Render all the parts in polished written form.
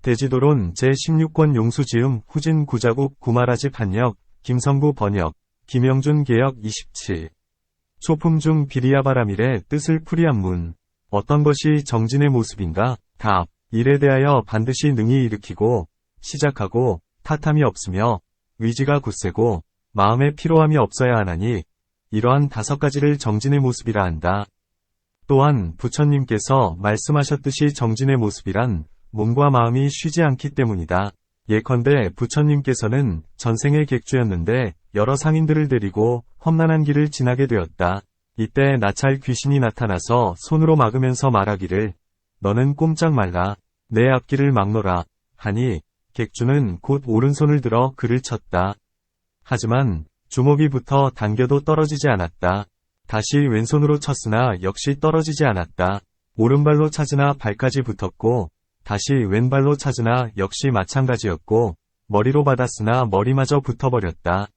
대지도론 제16권 용수지음 후진 구자국 구마라지 판역 김성구 번역 김영준 개역 27 초품 중 비리야바라밀의 뜻을 풀이한 문. 어떤 것이 정진의 모습인가? 답. 일에 대하여 반드시 능히 일으키고 시작하고 타탐이 없으며 의지가 굳세고 마음에 피로함이 없어야 하나니 이러한 5가지를 정진의 모습이라 한다. 또한 부처님께서 말씀하셨듯이 정진의 모습이란 몸과 마음이 쉬지 않기 때문이다. 예컨대 부처님께서는 전생의 객주였는데 여러 상인들을 데리고 험난한 길을 지나게 되었다. 이때 나찰 귀신이 나타나서 손으로 막으면서 말하기를 너는 꼼짝 말라. 내 앞길을 막노라 하니 객주는 곧 오른손을 들어 그를 쳤다. 하지만 주먹이 붙어 당겨도 떨어지지 않았다. 다시 왼손으로 쳤으나 역시 떨어지지 않았다. 오른발로 찾으나 발까지 붙었고 다시 왼발로 찾으나 역시 마찬가지였고 머리로 받았으나 머리마저 붙어버렸다.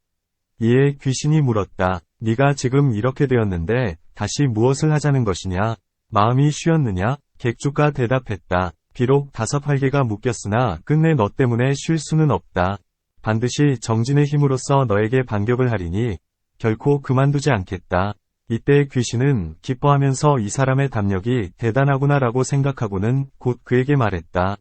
이에 귀신이 물었다. 네가 지금 이렇게 되었는데 다시 무엇을 하자는 것이냐? 마음이 쉬었느냐? 객주가 대답했다. 비록 5활개가 묶였으나 끝내 너 때문에 쉴 수는 없다. 반드시 정진의 힘으로써 너에게 반격을 하리니 결코 그만두지 않겠다. 이때 귀신은 기뻐하면서 이 사람의 담력이 대단하구나라고 생각하고는 곧 그에게 말했다.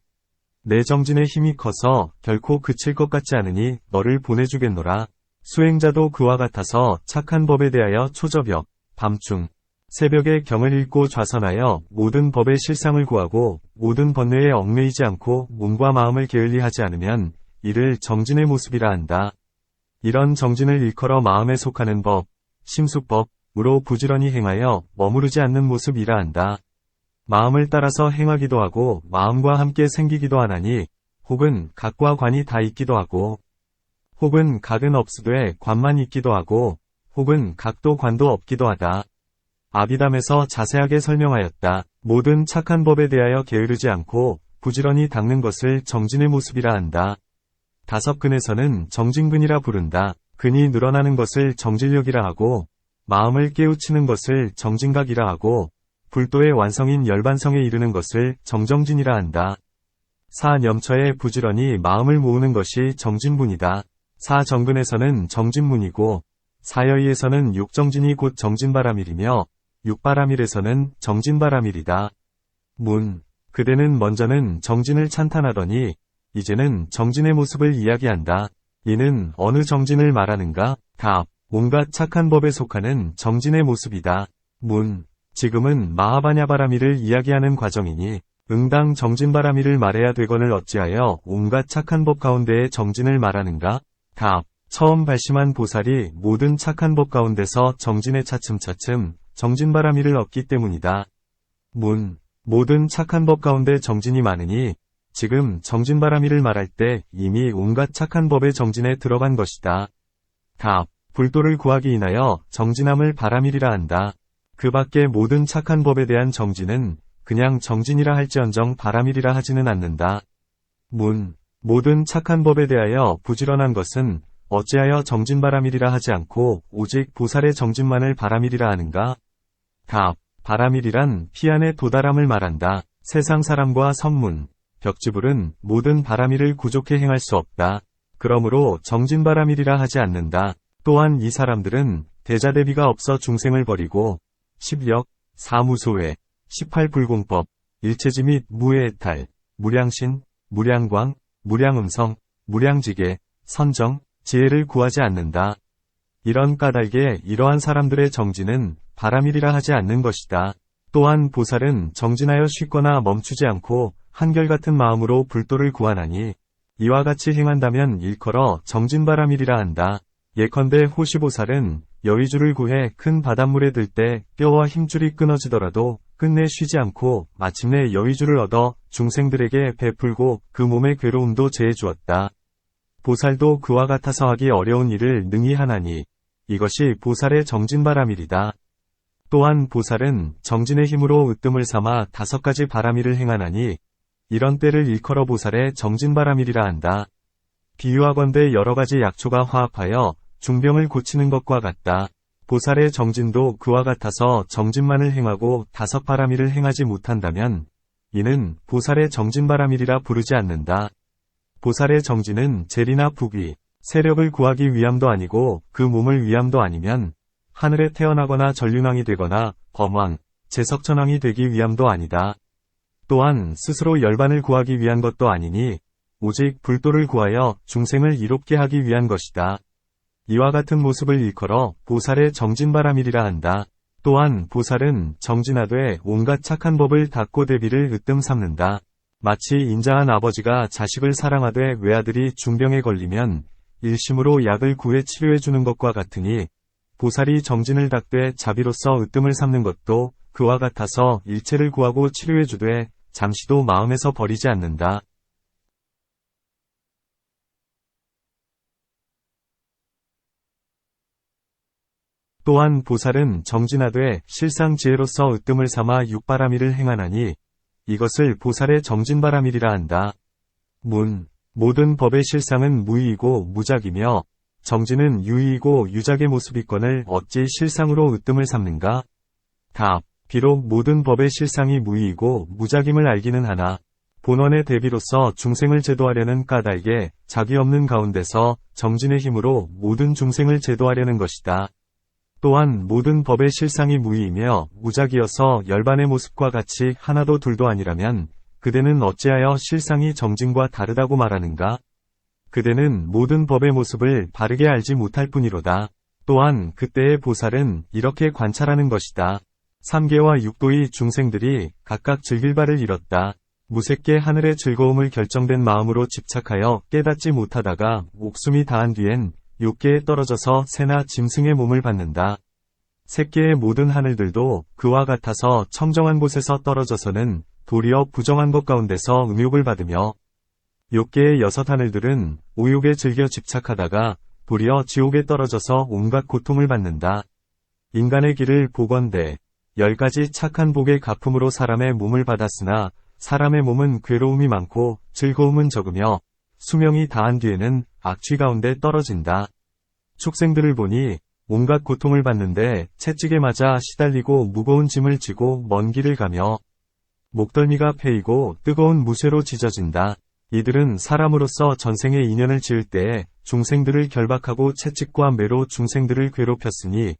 내 정진의 힘이 커서 결코 그칠 것 같지 않으니 너를 보내주겠노라. 수행자도 그와 같아서 착한 법에 대하여 초저녁, 밤중, 새벽에 경을 읽고 좌선하여 모든 법의 실상을 구하고 모든 번뇌에 얽매이지 않고 몸과 마음을 게을리하지 않으면 이를 정진의 모습이라 한다. 이런 정진을 일컬어 마음에 속하는 법, 심수법으로 부지런히 행하여 머무르지 않는 모습이라 한다. 마음을 따라서 행하기도 하고 마음과 함께 생기기도 하나니 혹은 각과 관이 다 있기도 하고 혹은 각은 없으되 관만 있기도 하고 혹은 각도 관도 없기도 하다. 아비담에서 자세하게 설명하였다. 모든 착한 법에 대하여 게으르지 않고 부지런히 닦는 것을 정진의 모습이라 한다. 5근에서는 정진근이라 부른다. 근이 늘어나는 것을 정진력이라 하고 마음을 깨우치는 것을 정진각이라 하고 불도의 완성인 열반성에 이르는 것을 정정진이라 한다. 사념처에 부지런히 마음을 모으는 것이 정진분이다. 사정근에서는 정진문이고 사여의에서는 육정진이 곧 정진바라밀이며 육바라밀에서는 정진바라밀이다. 문. 그대는 먼저는 정진을 찬탄하더니 이제는 정진의 모습을 이야기한다. 이는 어느 정진을 말하는가? 답. 온갖 착한 법에 속하는 정진의 모습이다. 문. 지금은 마하바냐바라밀을 이야기하는 과정이니 응당 정진바라밀을 말해야 되거늘 어찌하여 온갖 착한 법 가운데의 정진을 말하는가? 답. 처음 발심한 보살이 모든 착한 법 가운데서 정진에 차츰차츰 정진바라밀을 얻기 때문이다. 문. 모든 착한 법 가운데 정진이 많으니 지금 정진바라밀을 말할 때 이미 온갖 착한 법의 정진에 들어간 것이다. 답. 불도를 구하기 인하여 정진함을 바라밀이라 한다. 그 밖에 모든 착한 법에 대한 정진은 그냥 정진이라 할지언정 바라밀이라 하지는 않는다. 문. 모든 착한 법에 대하여 부지런한 것은 어찌하여 정진바라밀이라 하지 않고 오직 보살의 정진만을 바라밀이라 하는가? 답. 바라밀이란 피안의 도달함을 말한다. 세상 사람과 선문, 벽지불은 모든 바라밀을 구족해 행할 수 없다. 그러므로 정진바라밀이라 하지 않는다. 또한 이 사람들은 대자대비가 없어 중생을 버리고 10역, 사무소회, 18불공법, 일체지 및 무해해탈, 무량신, 무량광, 무량음성, 무량지계, 선정, 지혜를 구하지 않는다. 이런 까닭에 이러한 사람들의 정진은 바라밀이라 하지 않는 것이다. 또한 보살은 정진하여 쉬거나 멈추지 않고 한결같은 마음으로 불도를 구하나니 이와 같이 행한다면 일컬어 정진바라밀이라 한다. 예컨대 호시보살은 여의주를 구해 큰 바닷물에 들 때 뼈와 힘줄이 끊어지더라도 끝내 쉬지 않고 마침내 여의주를 얻어 중생들에게 베풀고 그 몸의 괴로움도 제해 주었다. 보살도 그와 같아서 하기 어려운 일을 능히 하나니 이것이 보살의 정진바라밀이다. 또한 보살은 정진의 힘으로 으뜸을 삼아 5가지 바라밀을 행하나니 이런 때를 일컬어 보살의 정진바라밀이라 한다. 비유하건대 여러가지 약초가 화합하여 중병을 고치는 것과 같다. 보살의 정진도 그와 같아서 정진만을 행하고 5바라밀을 행하지 못한다면 이는 보살의 정진바람이리라 부르지 않는다. 보살의 정진은 재리나 부귀, 세력을 구하기 위함도 아니고 그 몸을 위함도 아니면 하늘에 태어나거나 전륜왕이 되거나 범왕, 제석천왕이 되기 위함도 아니다. 또한 스스로 열반을 구하기 위한 것도 아니니 오직 불도를 구하여 중생을 이롭게 하기 위한 것이다. 이와 같은 모습을 일컬어 보살의 정진바람이리라 한다. 또한 보살은 정진하되 온갖 착한 법을 닦고 대비를 으뜸 삼는다. 마치 인자한 아버지가 자식을 사랑하되 외아들이 중병에 걸리면 일심으로 약을 구해 치료해 주는 것과 같으니 보살이 정진을 닦되 자비로서 으뜸을 삼는 것도 그와 같아서 일체를 구하고 치료해 주되 잠시도 마음에서 버리지 않는다. 또한 보살은 정진하되 실상 지혜로서 으뜸을 삼아 육바라미를 행하나니 이것을 보살의 정진바라밀이라 한다. 모든 법의 실상은 무의이고 무작이며 정진은 유의이고 유작의 모습이건을 어찌 실상으로 으뜸을 삼는가? 답. 비록 모든 법의 실상이 무의이고 무작임을 알기는 하나 본원의 대비로서 중생을 제도하려는 까닭에 자기 없는 가운데서 정진의 힘으로 모든 중생을 제도하려는 것이다. 또한 모든 법의 실상이 무의이며 무작이어서 열반의 모습과 같이 하나도 둘도 아니라면 그대는 어찌하여 실상이 정진과 다르다고 말하는가? 그대는 모든 법의 모습을 바르게 알지 못할 뿐이로다. 또한 그때의 보살은 이렇게 관찰하는 것이다. 3계와 6도의 중생들이 각각 즐길 바를 잃었다. 무색계 하늘의 즐거움을 결정된 마음으로 집착하여 깨닫지 못하다가 목숨이 다한 뒤엔 6계에 떨어져서 새나 짐승의 몸을 받는다. 색계의 모든 하늘들도 그와 같아서 청정한 곳에서 떨어져서는 도리어 부정한 것 가운데서 음욕을 받으며 6계의 6하늘들은 오욕에 즐겨 집착하다가 도리어 지옥에 떨어져서 온갖 고통을 받는다. 인간의 길을 보건대 10가지 착한 복의 가품으로 사람의 몸을 받았으나 사람의 몸은 괴로움이 많고 즐거움은 적으며 수명이 다한 뒤에는 악취 가운데 떨어진다. 축생들을 보니 온갖 고통을 받는데 채찍에 맞아 시달리고 무거운 짐을 지고 먼 길을 가며 목덜미가 패이고 뜨거운 무쇠로 지져진다. 이들은 사람으로서 전생의 인연을 지을 때에 중생들을 결박하고 채찍과 매로 중생들을 괴롭혔으니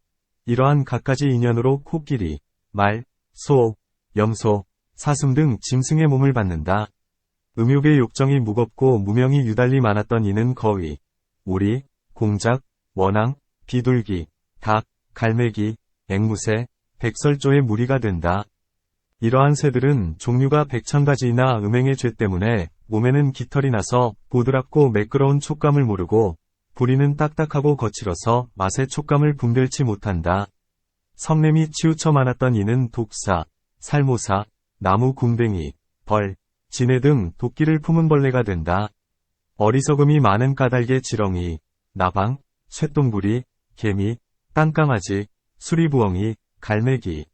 이러한 갖가지 인연으로 코끼리, 말, 소, 염소, 사슴 등 짐승의 몸을 받는다. 음욕의 욕정이 무겁고 무명이 유달리 많았던 이는 거위, 오리, 공작, 원앙, 비둘기, 닭, 갈매기, 앵무새, 백설조의 무리가 된다. 이러한 새들은 종류가 100,000가지이나 음행의 죄 때문에 몸에는 깃털이 나서 보드랍고 매끄러운 촉감을 모르고 부리는 딱딱하고 거칠어서 맛의 촉감을 분별치 못한다. 성냄이 치우쳐 많았던 이는 독사, 살모사, 나무 궁뎅이, 벌, 지네 등 도끼를 품은 벌레가 된다. 어리석음이 많은 까닭의 지렁이, 나방, 쇠똥구리, 개미, 땅강아지, 수리부엉이, 갈매기,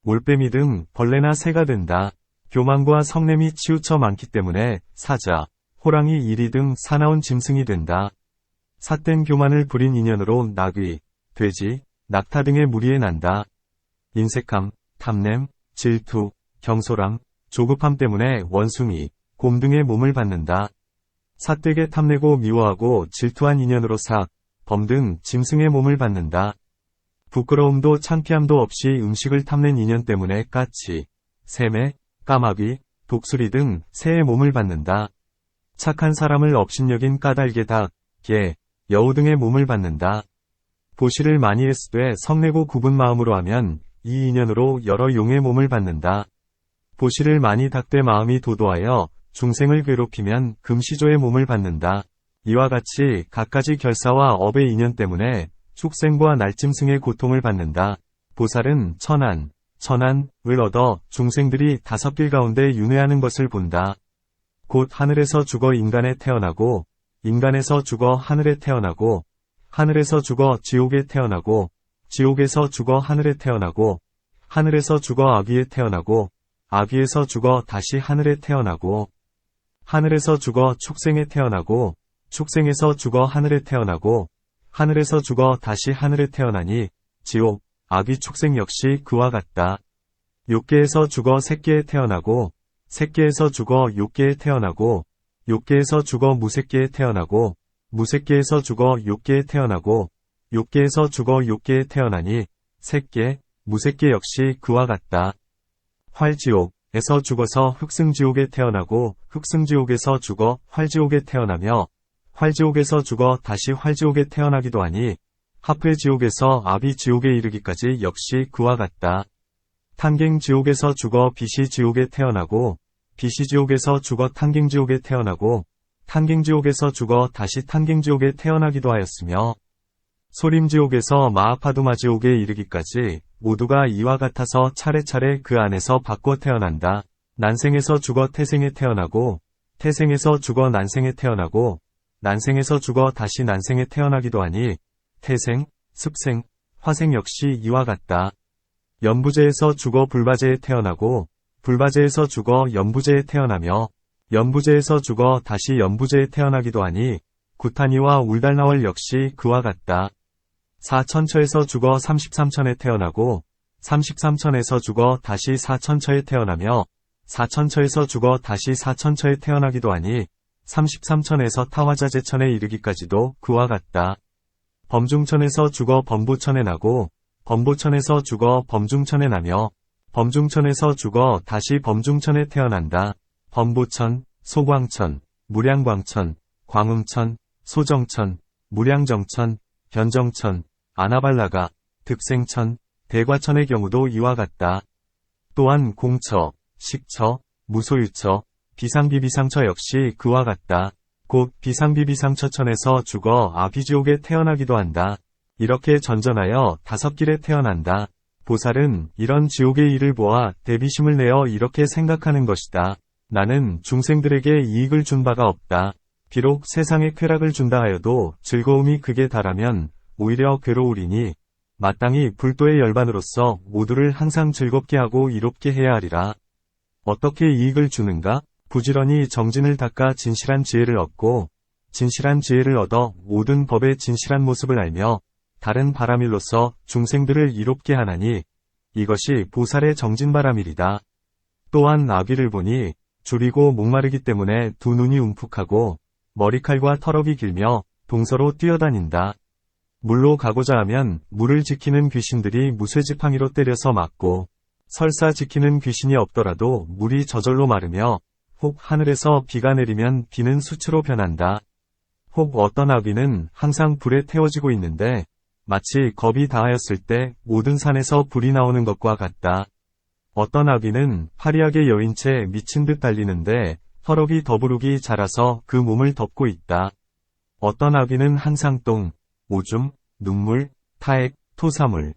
올빼미 등 벌레나 새가 된다. 교만과 성냄이 치우쳐 많기 때문에 사자, 호랑이, 이리 등 사나운 짐승이 된다. 삿된 교만을 부린 인연으로 나귀, 돼지, 낙타 등의 무리에 난다. 인색함, 탐냄, 질투, 경솔함, 조급함 때문에 원숭이, 곰 등의 몸을 받는다. 삿되게 탐내고 미워하고 질투한 인연으로 삭, 범 등 짐승의 몸을 받는다. 부끄러움도 창피함도 없이 음식을 탐낸 인연 때문에 까치, 새매, 까마귀, 독수리 등 새의 몸을 받는다. 착한 사람을 업신여긴 까닭의 닭, 개, 여우 등의 몸을 받는다. 보시를 많이 했으되 성내고 굽은 마음으로 하면 이 인연으로 여러 용의 몸을 받는다. 보시를 많이 닦되 마음이 도도하여 중생을 괴롭히면 금시조의 몸을 받는다. 이와 같이 갖가지 결사와 업의 인연 때문에 축생과 날짐승의 고통을 받는다. 보살은 천안을 얻어 중생들이 5길 가운데 윤회하는 것을 본다. 곧 하늘에서 죽어 인간에 태어나고, 인간에서 죽어 하늘에 태어나고, 하늘에서 죽어 지옥에 태어나고, 지옥에서 죽어 하늘에 태어나고, 하늘에서 죽어 아귀에 태어나고, 아귀에서 죽어 다시 하늘에 태어나고, 하늘에서 죽어 축생에 태어나고, 축생에서 죽어 하늘에 태어나고, 하늘에서 죽어 다시 하늘에 태어나니 지옥, 아귀 축생 역시 그와 같다. 6계에서 죽어 새끼에 태어나고 새끼에서 죽어 욕계에 태어나고, 욕계에서 죽어 무새끼에 태어나고, 무새끼에서 죽어 욕계에 태어나고, 욕계에서 죽어 욕계에 태어나니, 새끼, 무새끼 역시 그와 같다. 활지옥에서 죽어서 흑승지옥에 태어나고, 흑승지옥에서 죽어 활지옥에 태어나며, 활지옥에서 죽어 다시 활지옥에 태어나기도 하니, 하프의지옥에서 아비지옥에 이르기까지 역시 그와 같다. 탄갱지옥에서 죽어 비시지옥에 태어나고, 비시지옥에서 죽어 탄갱지옥에 태어나고, 탄갱지옥에서 죽어 다시 탄갱지옥에 태어나기도 하였으며, 소림지옥에서 마하파두마지옥에 이르기까지 모두가 이와 같아서 차례차례 그 안에서 바꿔 태어난다. 난생에서 죽어 태생에 태어나고, 태생에서 죽어 난생에 태어나고, 난생에서 죽어 다시 난생에 태어나기도 하니, 태생, 습생, 화생 역시 이와 같다. 연부제에서 죽어 불바제에 태어나고, 불바제에서 죽어 연부제에 태어나며, 연부제에서 죽어 다시 연부제에 태어나기도 하니, 구타니와 울달나월 역시 그와 같다. 사천처에서 죽어 33천에 태어나고, 33천에서 죽어 다시 사천처에 태어나며, 사천처에서 죽어 다시 사천처에 태어나기도 하니, 33천에서 타화자재천에 이르기까지도 그와 같다. 범중천에서 죽어 범부천에 나고, 범부천에서 죽어 범중천에 나며, 범중천에서 죽어 다시 범중천에 태어난다. 범부천, 소광천, 무량광천, 광음천, 소정천, 무량정천, 변정천, 아나발라가, 득생천, 대과천의 경우도 이와 같다. 또한 공처, 식처, 무소유처, 비상비비상처 역시 그와 같다. 곧 비상비비상처천에서 죽어 아비지옥에 태어나기도 한다. 이렇게 전전하여 5길에 태어난다. 보살은 이런 지옥의 일을 보아 대비심을 내어 이렇게 생각하는 것이다. 나는 중생들에게 이익을 준 바가 없다. 비록 세상에 쾌락을 준다 하여도 즐거움이 극에 달하면 오히려 괴로우리니 마땅히 불도의 열반으로서 모두를 항상 즐겁게 하고 이롭게 해야 하리라. 어떻게 이익을 주는가? 부지런히 정진을 닦아 진실한 지혜를 얻고 진실한 지혜를 얻어 모든 법의 진실한 모습을 알며 다른 바람일로서 중생들을 이롭게 하나니 이것이 보살의 정진바람일이다. 또한 아비를 보니 줄이고 목마르기 때문에 두 눈이 움푹하고 머리칼과 털업이 길며 동서로 뛰어다닌다. 물로 가고자 하면 물을 지키는 귀신들이 무쇠지팡이로 때려서 막고 설사 지키는 귀신이 없더라도 물이 저절로 마르며 혹 하늘에서 비가 내리면 비는 수치로 변한다. 혹 어떤 아비는 항상 불에 태워지고 있는데 마치 겁이 다하였을 때 모든 산에서 불이 나오는 것과 같다. 어떤 아비는 파리하게 여인 채 미친 듯 달리는데 털업이 더부룩이 자라서 그 몸을 덮고 있다. 어떤 아비는 항상 똥, 오줌, 눈물, 타액, 토사물,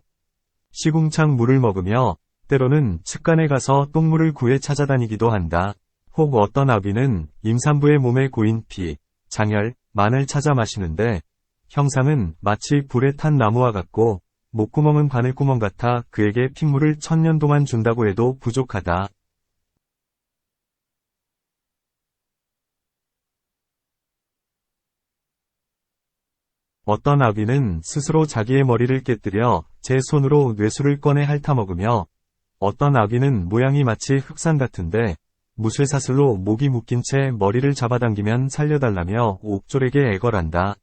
시궁창 물을 먹으며 때로는 측간에 가서 똥물을 구해 찾아다니기도 한다. 혹 어떤 아비는 임산부의 몸에 고인 피, 장혈, 만을 찾아 마시는데 형상은 마치 불에 탄 나무와 같고 목구멍은 바늘구멍 같아 그에게 핏물을 1000년 동안 준다고 해도 부족하다. 어떤 아비는 스스로 자기의 머리를 깨뜨려 제 손으로 뇌수를 꺼내 핥아먹으며 어떤 아비는 모양이 마치 흑산 같은데 무쇠사슬로 목이 묶인 채 머리를 잡아당기면 살려달라며 옥졸에게 애걸한다.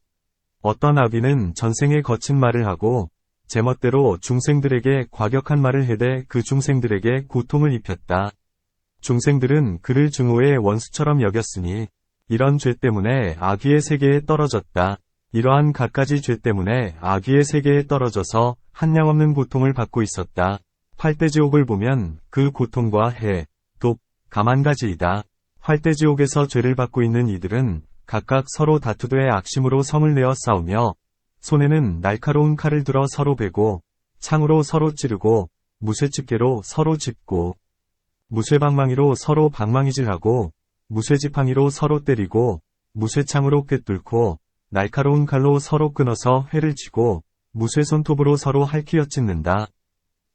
어떤 아비는 전생에 거친 말을 하고 제멋대로 중생들에게 과격한 말을 해대 그 중생들에게 고통을 입혔다. 중생들은 그를 증오의 원수처럼 여겼으니 이런 죄 때문에 악귀의 세계에 떨어졌다. 이러한 갖가지 죄 때문에 악귀의 세계에 떨어져서 한량없는 고통을 받고 있었다. 활대지옥을 보면 그 고통과 해, 독, 감 한 가지이다. 활대지옥에서 죄를 받고 있는 이들은 각각 서로 다투되 악심으로 성을 내어 싸우며 손에는 날카로운 칼을 들어 서로 베고 창으로 서로 찌르고 무쇠집게로 서로 짚고 무쇠방망이로 서로 방망이질하고 무쇠지팡이로 서로 때리고 무쇠창으로 꿰뚫고 날카로운 칼로 서로 끊어서 회를 치고 무쇠손톱으로 서로 핥히어 찢는다.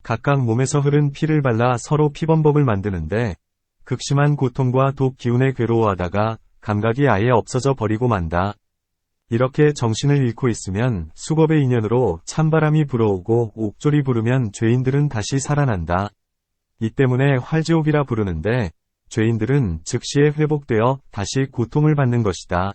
각각 몸에서 흐른 피를 발라 서로 피범벅을 만드는데 극심한 고통과 독 기운에 괴로워하다가 감각이 아예 없어져 버리고 만다. 이렇게 정신을 잃고 있으면 수겁의 인연으로 찬바람이 불어오고 옥졸이 부르면 죄인들은 다시 살아난다. 이 때문에 활지옥이라 부르는데 죄인들은 즉시에 회복되어 다시 고통을 받는 것이다.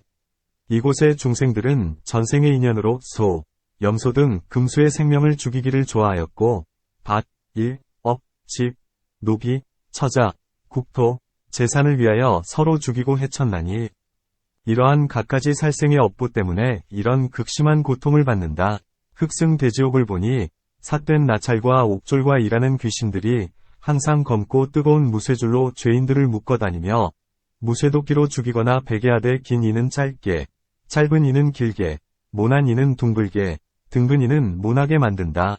이곳의 중생들은 전생의 인연으로 소, 염소 등 금수의 생명을 죽이기를 좋아하였고, 밭, 일, 업, 집, 노비, 처자, 국토, 재산을 위하여 서로 죽이고 해쳤나니, 이러한 갖가지 살생의 업보 때문에 이런 극심한 고통을 받는다. 흑승대지옥을 보니 삿된 나찰과 옥졸과 일하는 귀신들이 항상 검고 뜨거운 무쇠줄로 죄인들을 묶어다니며 무쇠도끼로 죽이거나 베개하되 긴 이는 짧게, 짧은 이는 길게, 모난 이는 둥글게, 등근 이는 모나게 만든다.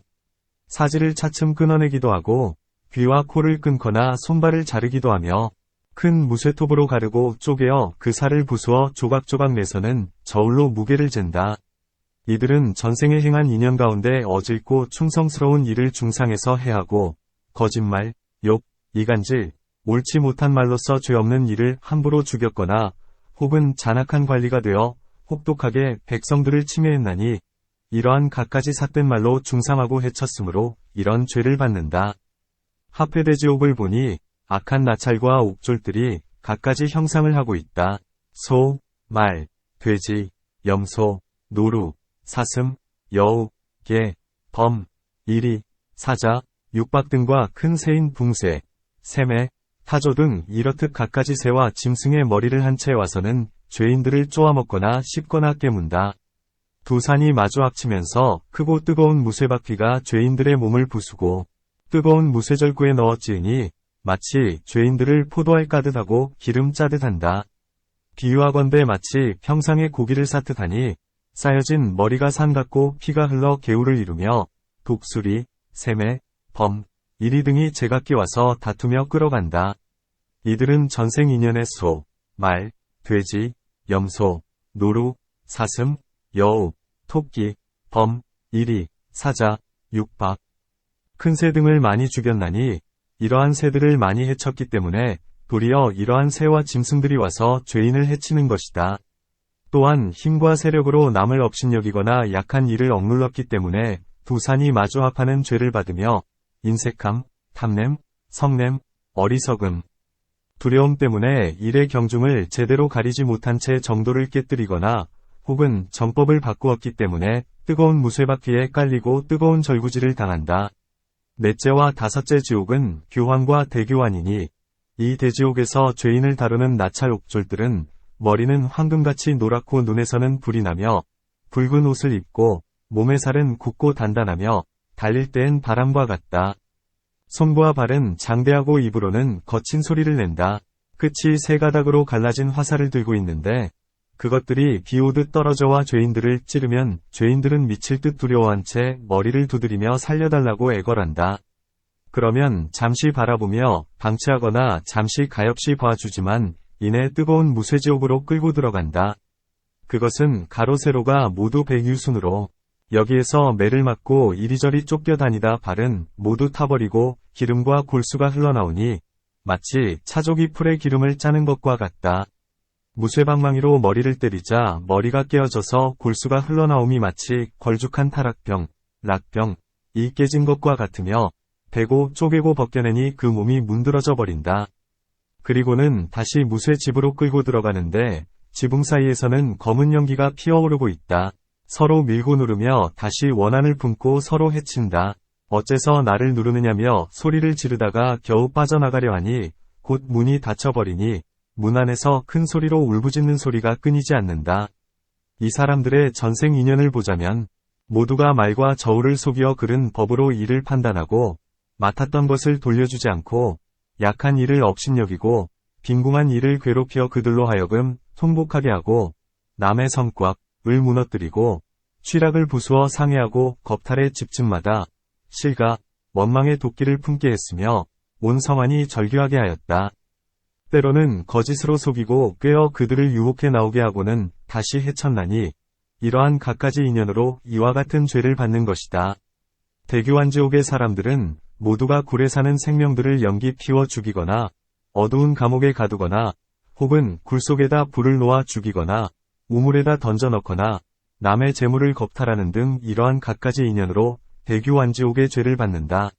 사지를 차츰 끊어내기도 하고 귀와 코를 끊거나 손발을 자르기도 하며 큰 무쇠톱으로 가르고 쪼개어 그 살을 부수어 조각조각 내서는 저울로 무게를 잰다. 이들은 전생에 행한 인연 가운데 어질고 충성스러운 일을 중상에서 해하고 거짓말, 욕, 이간질, 옳지 못한 말로써 죄 없는 일을 함부로 죽였거나 혹은 잔악한 관리가 되어 혹독하게 백성들을 침해했나니 이러한 갖가지 삿된 말로 중상하고 해쳤으므로 이런 죄를 받는다. 합회대지옥을 보니 악한 나찰과 옥졸들이 갖가지 형상을 하고 있다. 소, 말, 돼지, 염소, 노루, 사슴, 여우, 개, 범, 이리, 사자, 육박 등과 큰 새인 붕새, 샘매, 타조 등 이렇듯 갖가지 새와 짐승의 머리를 한 채 와서는 죄인들을 쪼아먹거나 씹거나 깨문다. 두 산이 마주 합치면서 크고 뜨거운 무쇠바퀴가 죄인들의 몸을 부수고 뜨거운 무쇠절구에 넣어 찌으니 마치 죄인들을 포도알 까듯 하고 기름 짜듯 한다. 비유하건대 마치 평상에 고기를 쌓듯 하니 쌓여진 머리가 산 같고 피가 흘러 개울을 이루며 독수리, 샘매, 범, 이리 등이 제각기 와서 다투며 끌어간다. 이들은 전생 인연의 소, 말, 돼지, 염소, 노루, 사슴, 여우, 토끼, 범, 이리, 사자, 육박, 큰 새 등을 많이 죽였나니 이러한 새들을 많이 해쳤기 때문에 도리어 이러한 새와 짐승들이 와서 죄인을 해치는 것이다. 또한 힘과 세력으로 남을 업신여기거나 약한 이를 억눌렀기 때문에 두 산이 마주 합하는 죄를 받으며 인색함, 탐냄, 성냄, 어리석음, 두려움 때문에 일의 경중을 제대로 가리지 못한 채 정도를 깨뜨리거나 혹은 정법을 바꾸었기 때문에 뜨거운 무쇠바퀴에 깔리고 뜨거운 절구질을 당한다. 넷째와 다섯째 지옥은 교환과 대교환이니 이 대지옥에서 죄인을 다루는 나찰 옥졸들은 머리는 황금같이 노랗고 눈에서는 불이 나며 붉은 옷을 입고 몸의 살은 굳고 단단하며 달릴 때엔 바람과 같다. 손과 발은 장대하고 입으로는 거친 소리를 낸다. 끝이 세 가닥으로 갈라진 화살을 들고 있는데 그것들이 비 오듯 떨어져와 죄인들을 찌르면 죄인들은 미칠 듯 두려워한 채 머리를 두드리며 살려달라고 애걸한다. 그러면 잠시 바라보며 방치하거나 잠시 가엾이 봐주지만 이내 뜨거운 무쇠지옥으로 끌고 들어간다. 그것은 가로 세로가 모두 백유순으로 여기에서 매를 맞고 이리저리 쫓겨다니다 발은 모두 타버리고 기름과 골수가 흘러나오니 마치 차조기 풀에 기름을 짜는 것과 같다. 무쇠방망이로 머리를 때리자 머리가 깨어져서 골수가 흘러나옴이 마치 걸죽한 타락병, 락병, 이 깨진 것과 같으며 베고 쪼개고 벗겨내니 그 몸이 문드러져 버린다. 그리고는 다시 무쇠집으로 끌고 들어가는데 지붕 사이에서는 검은 연기가 피어오르고 있다. 서로 밀고 누르며 다시 원한을 품고 서로 해친다. 어째서 나를 누르느냐며 소리를 지르다가 겨우 빠져나가려 하니 곧 문이 닫혀버리니 문 안에서 큰 소리로 울부짖는 소리가 끊이지 않는다. 이 사람들의 전생 인연을 보자면 모두가 말과 저울을 속여 그른 법으로 일을 판단하고 맡았던 것을 돌려주지 않고 약한 일을 업신여기고 빈궁한 일을 괴롭혀 그들로 하여금 통복하게 하고 남의 성곽을 무너뜨리고 취락을 부수어 상해하고 겁탈의 집집마다 실과 원망의 도끼를 품게 했으며 온 성안이 절규하게 하였다. 때로는 거짓으로 속이고 꿰어 그들을 유혹해 나오게 하고는 다시 해쳤나니 이러한 갖가지 인연으로 이와 같은 죄를 받는 것이다. 대교환지옥의 사람들은 모두가 굴에 사는 생명들을 연기 피워 죽이거나 어두운 감옥에 가두거나 혹은 굴 속에다 불을 놓아 죽이거나 우물에다 던져 넣거나 남의 재물을 겁탈하는 등 이러한 갖가지 인연으로 대교환지옥의 죄를 받는다.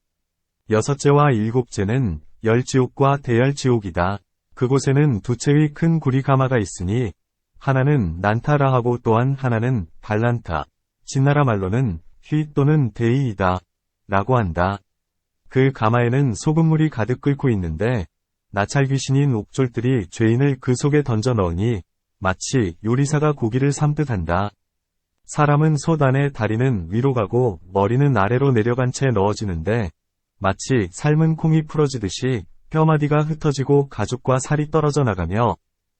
여섯째와 일곱째는 열지옥과 대열지옥이다. 그곳에는 두 채의 큰 구리가마가 있으니 하나는 난타라하고 또한 하나는 발란타, 진나라 말로는 휘 또는 데이이다 라고 한다. 그 가마에는 소금물이 가득 끓고 있는데 나찰 귀신인 옥졸들이 죄인을 그 속에 던져 넣으니 마치 요리사가 고기를 삶듯 한다. 사람은 솥 안에 다리는 위로 가고 머리는 아래로 내려간 채 넣어지는데 마치 삶은 콩이 풀어지듯이 뼈마디가 흩어지고 가죽과 살이 떨어져 나가며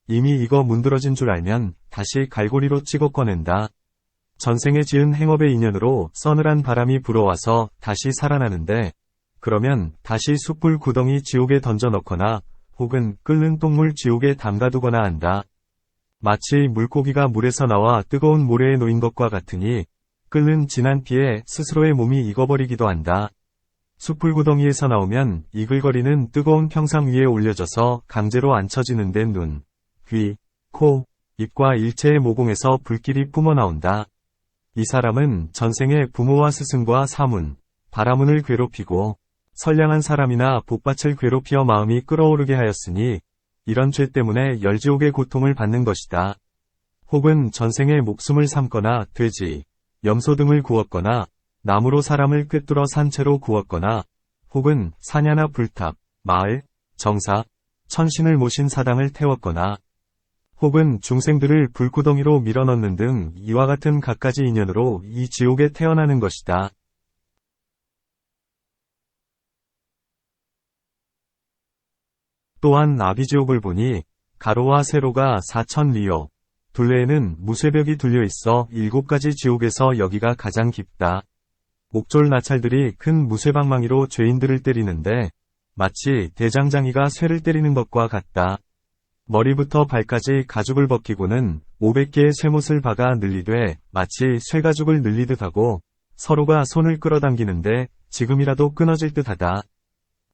이미 익어 문드러진 줄 알면 다시 갈고리로 찍어 꺼낸다. 전생에 지은 행업의 인연으로 서늘한 바람이 불어와서 다시 살아나는데 그러면 다시 숯불 구덩이 지옥에 던져 넣거나 혹은 끓는 똥물 지옥에 담가두거나 한다. 마치 물고기가 물에서 나와 뜨거운 모래에 놓인 것과 같으니 끓는 진한 피에 스스로의 몸이 익어버리기도 한다. 숯불 구덩이에서 나오면 이글거리는 뜨거운 평상 위에 올려져서 강제로 앉혀지는 데 눈, 귀, 코, 입과 일체의 모공에서 불길이 뿜어나온다. 이 사람은 전생에 부모와 스승과 사문, 바라문을 괴롭히고 선량한 사람이나 복밭을 괴롭히어 마음이 끓어오르게 하였으니 이런 죄 때문에 열지옥의 고통을 받는 것이다. 혹은 전생에 목숨을 삼거나 돼지, 염소 등을 구웠거나 나무로 사람을 꿰뚫어 산채로 구웠거나 혹은 사냐나 불탑, 마을, 정사, 천신을 모신 사당을 태웠거나 혹은 중생들을 불구덩이로 밀어넣는 등 이와 같은 갖가지 인연으로 이 지옥에 태어나는 것이다. 또한 아비지옥을 보니 가로와 세로가 4,000리오, 둘레에는 무쇠벽이 둘려 있어 7가지 지옥에서 여기가 가장 깊다. 옥졸 나찰들이 큰 무쇠방망이로 죄인들을 때리는데 마치 대장장이가 쇠를 때리는 것과 같다. 머리부터 발까지 가죽을 벗기고는 500개의 쇠못을 박아 늘리되 마치 쇠가죽을 늘리듯 하고 서로가 손을 끌어당기는데 지금이라도 끊어질 듯 하다.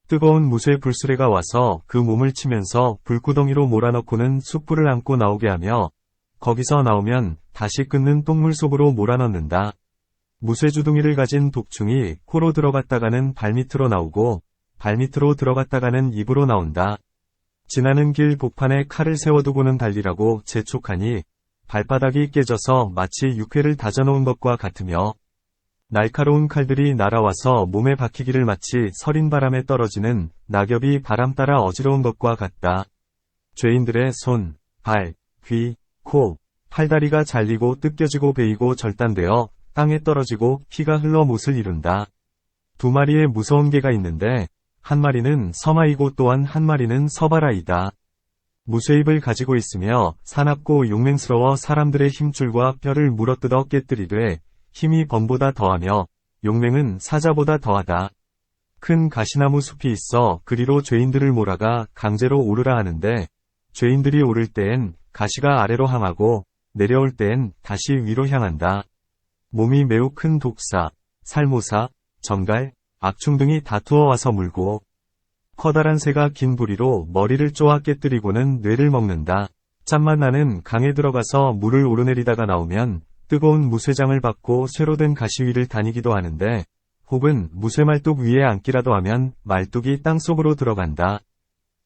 뜨거운 무쇠 불수레가 와서 그 몸을 치면서 불구덩이로 몰아넣고는 숯불을 안고 나오게 하며 거기서 나오면 다시 끓는 똥물 속으로 몰아넣는다. 무쇠 주둥이를 가진 독충이 코로 들어갔다가는 발밑으로 나오고 발밑으로 들어갔다가는 입으로 나온다. 지나는 길 복판에 칼을 세워두고는 달리라고 재촉하니 발바닥이 깨져서 마치 육회를 다져놓은 것과 같으며 날카로운 칼들이 날아와서 몸에 박히기를 마치 서린 바람에 떨어지는 낙엽이 바람 따라 어지러운 것과 같다. 죄인들의 손, 발, 귀, 코, 팔다리가 잘리고 뜯겨지고 베이고 절단되어 땅에 떨어지고 피가 흘러 못을 이룬다. 두 마리의 무서운 개가 있는데 한 마리는 서마이고 또한 한 마리는 서바라이다. 무쇠입을 가지고 있으며 사납고 용맹스러워 사람들의 힘줄과 뼈를 물어뜯어 깨뜨리되 힘이 범보다 더하며 용맹은 사자보다 더하다. 큰 가시나무 숲이 있어 그리로 죄인들을 몰아가 강제로 오르라 하는데 죄인들이 오를 때엔 가시가 아래로 향하고 내려올 때엔 다시 위로 향한다. 몸이 매우 큰 독사, 살모사, 정갈, 악충 등이 다투어 와서 물고 커다란 새가 긴 부리로 머리를 쪼아 깨뜨리고는 뇌를 먹는다. 짠맛 나는 강에 들어가서 물을 오르내리다가 나오면 뜨거운 무쇠장을 받고 쇠로 된 가시 위를 다니기도 하는데 혹은 무쇠말뚝 위에 앉기라도 하면 말뚝이 땅속으로 들어간다.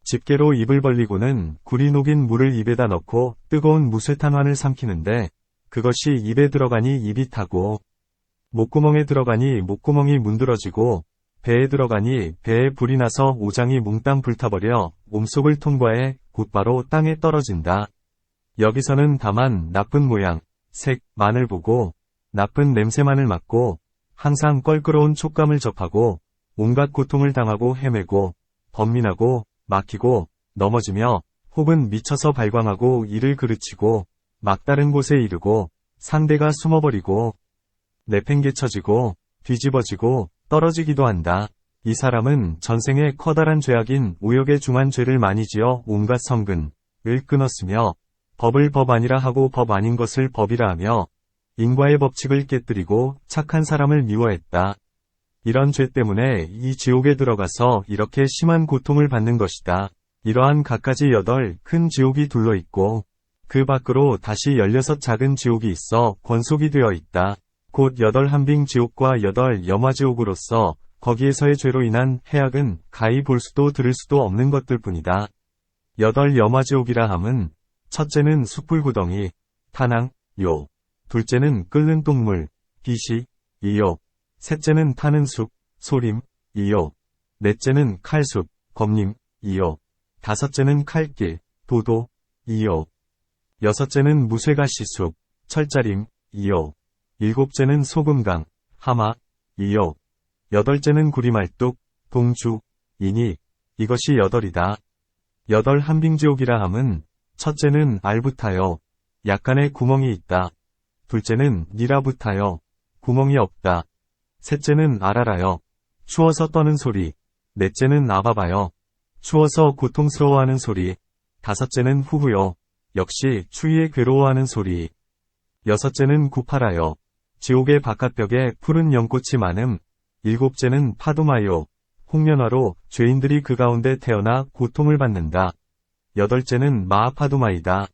집게로 입을 벌리고는 굴이 녹인 물을 입에다 넣고 뜨거운 무쇠탄환을 삼키는데 그것이 입에 들어가니 입이 타고 목구멍에 들어가니 목구멍이 문드러지고 배에 들어가니 배에 불이 나서 오장이 몽땅 불타버려 몸속을 통과해 곧바로 땅에 떨어진다. 여기서는 다만 나쁜 모양, 색, 만을 보고 나쁜 냄새만을 맡고 항상 껄끄러운 촉감을 접하고 온갖 고통을 당하고 헤매고 번민하고 막히고 넘어지며 혹은 미쳐서 발광하고 이를 그르치고 막다른 곳에 이르고 상대가 숨어버리고 내팽개쳐지고 뒤집어지고 떨어지기도 한다. 이 사람은 전생에 커다란 죄악인 오역의 중한 죄를 많이 지어 온갖 성근을 끊었으며 법을 법 아니라 하고 법 아닌 것을 법이라 하며 인과의 법칙을 깨뜨리고 착한 사람을 미워했다. 이런 죄 때문에 이 지옥에 들어가서 이렇게 심한 고통을 받는 것이다. 이러한 갖가지 8 큰 지옥이 둘러 있고 그 밖으로 다시 16 작은 지옥이 있어 권속이 되어 있다. 곧 8 한빙 지옥과 8 염화지옥으로서 거기에서의 죄로 인한 해악은 가히 볼 수도 들을 수도 없는 것들 뿐이다. 여덟 염화지옥이라 함은 첫째는 숯불구덩이, 탄항, 요. 둘째는 끓는 똥물, 비시, 이요. 셋째는 타는 숲, 소림, 이요. 넷째는 칼숲, 검림, 이요. 다섯째는 칼길, 도도, 이요. 여섯째는 무쇠가시숲, 철자림, 이요. 일곱째는 소금강, 하마, 이요. 여덟째는 구리말뚝, 동주, 이니, 이것이 여덟이다. 여덟 한빙지옥이라 함은 첫째는 알붙하여 약간의 구멍이 있다. 둘째는 니라붙하여 구멍이 없다. 셋째는 아라라여 추워서 떠는 소리. 넷째는 아바바여 추워서 고통스러워하는 소리. 다섯째는 후후여 역시 추위에 괴로워하는 소리. 여섯째는 구파라여 지옥의 바깥벽에 푸른 연꽃이 많음. 일곱째는 파두마요 홍련화로 죄인들이 그 가운데 태어나 고통을 받는다. 여덟째는 마하파두마이다.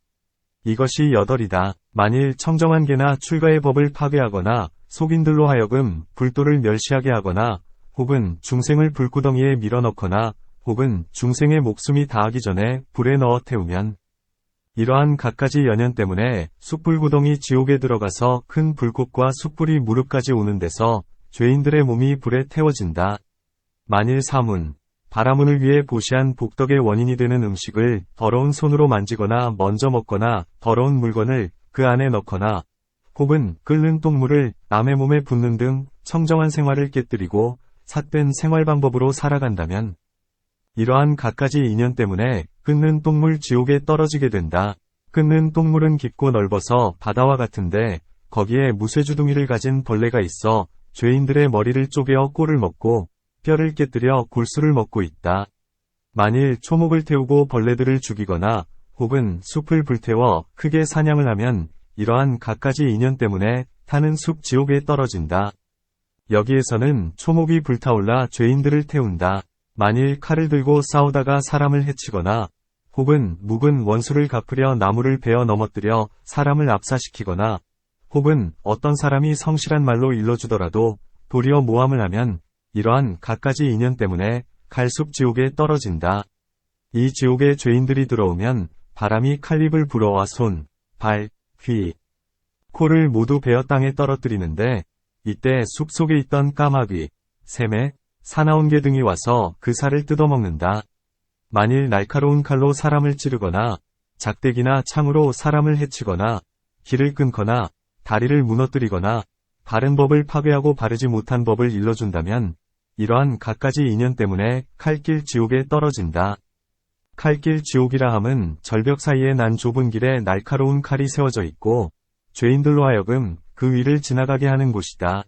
이것이 여덟이다. 만일 청정한 개나 출가의 법을 파괴하거나 속인들로 하여금 불도를 멸시하게 하거나 혹은 중생을 불구덩이에 밀어넣거나 혹은 중생의 목숨이 다하기 전에 불에 넣어 태우면 이러한 갖가지 연연 때문에 숯불구덩이 지옥에 들어가서 큰 불꽃과 숯불이 무릎까지 오는 데서 죄인들의 몸이 불에 태워진다. 만일 사문, 바라문을 위해 보시한 복덕의 원인이 되는 음식을 더러운 손으로 만지거나 먼저 먹거나 더러운 물건을 그 안에 넣거나 혹은 끓는 똥물을 남의 몸에 붓는 등 청정한 생활을 깨뜨리고 삿된 생활 방법으로 살아간다면 이러한 갖가지 인연 때문에 끓는 똥물 지옥에 떨어지게 된다. 끓는 똥물은 깊고 넓어서 바다와 같은데 거기에 무쇠주둥이를 가진 벌레가 있어 죄인들의 머리를 쪼개어 꼴을 먹고 뼈를 깨뜨려 골수를 먹고 있다. 만일 초목을 태우고 벌레들을 죽이거나 혹은 숲을 불태워 크게 사냥을 하면 이러한 갖가지 인연 때문에 타는 숲 지옥에 떨어진다. 여기에서는 초목이 불타올라 죄인들을 태운다. 만일 칼을 들고 싸우다가 사람을 해치거나 혹은 묵은 원수를 갚으려 나무를 베어 넘어뜨려 사람을 압사시키거나 혹은 어떤 사람이 성실한 말로 일러주더라도 도리어 모함을 하면 이러한 갖가지 인연 때문에 갈숲 지옥에 떨어진다. 이 지옥에 죄인들이 들어오면 바람이 칼립을 불어와 손, 발, 귀, 코를 모두 베어 땅에 떨어뜨리는데 이때 숲 속에 있던 까마귀, 새매, 사나운개 등이 와서 그 살을 뜯어먹는다. 만일 날카로운 칼로 사람을 찌르거나 작대기나 창으로 사람을 해치거나 길을 끊거나 다리를 무너뜨리거나 바른 법을 파괴하고 바르지 못한 법을 일러준다면 이러한 갖가지 인연 때문에 칼길 지옥에 떨어진다. 칼길 지옥이라 함은 절벽 사이에 난 좁은 길에 날카로운 칼이 세워져 있고 죄인들로 하여금 그 위를 지나가게 하는 곳이다.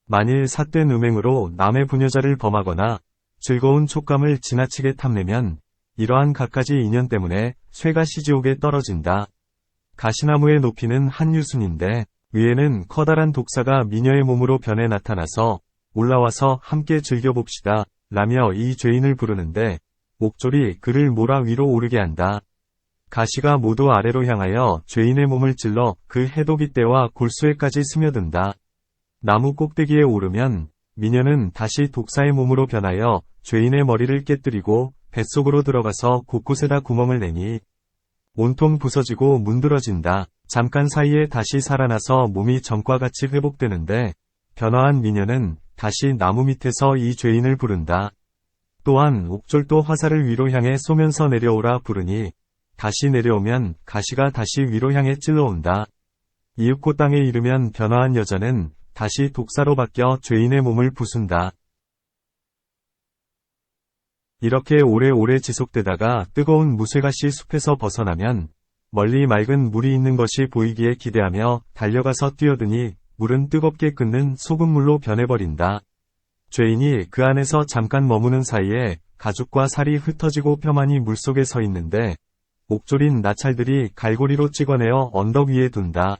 만일 삿된 음행으로 남의 부녀자를 범하거나 즐거운 촉감을 지나치게 탐내면 이러한 갖가지 인연 때문에 쇠가시 지옥에 떨어진다. 가시나무의 높이는 한 유순인데 위에는 커다란 독사가 미녀의 몸으로 변해 나타나서 올라와서 함께 즐겨봅시다 라며 이 죄인을 부르는데 옥졸이 그를 몰아 위로 오르게 한다. 가시가 모두 아래로 향하여 죄인의 몸을 찔러 그 해독이 때와 골수에까지 스며든다. 나무 꼭대기에 오르면 미녀는 다시 독사의 몸으로 변하여 죄인의 머리를 깨뜨리고 뱃속으로 들어가서 곳곳에다 구멍을 내니 온통 부서지고 문드러진다. 잠깐 사이에 다시 살아나서 몸이 전과 같이 회복되는데 변화한 미녀는 다시 나무 밑에서 이 죄인을 부른다. 또한 옥졸도 화살을 위로 향해 쏘면서 내려오라 부르니 다시 내려오면 가시가 다시 위로 향해 찔러온다. 이윽고 땅에 이르면 변화한 여자는 다시 독사로 바뀌어 죄인의 몸을 부순다. 이렇게 오래오래 지속되다가 뜨거운 무쇠가시 숲에서 벗어나면 멀리 맑은 물이 있는 것이 보이기에 기대하며 달려가서 뛰어드니 물은 뜨겁게 끓는 소금물로 변해버린다. 죄인이 그 안에서 잠깐 머무는 사이에 가죽과 살이 흩어지고 뼈만이 물속에 서 있는데 옥졸인 나찰들이 갈고리로 찍어내어 언덕 위에 둔다.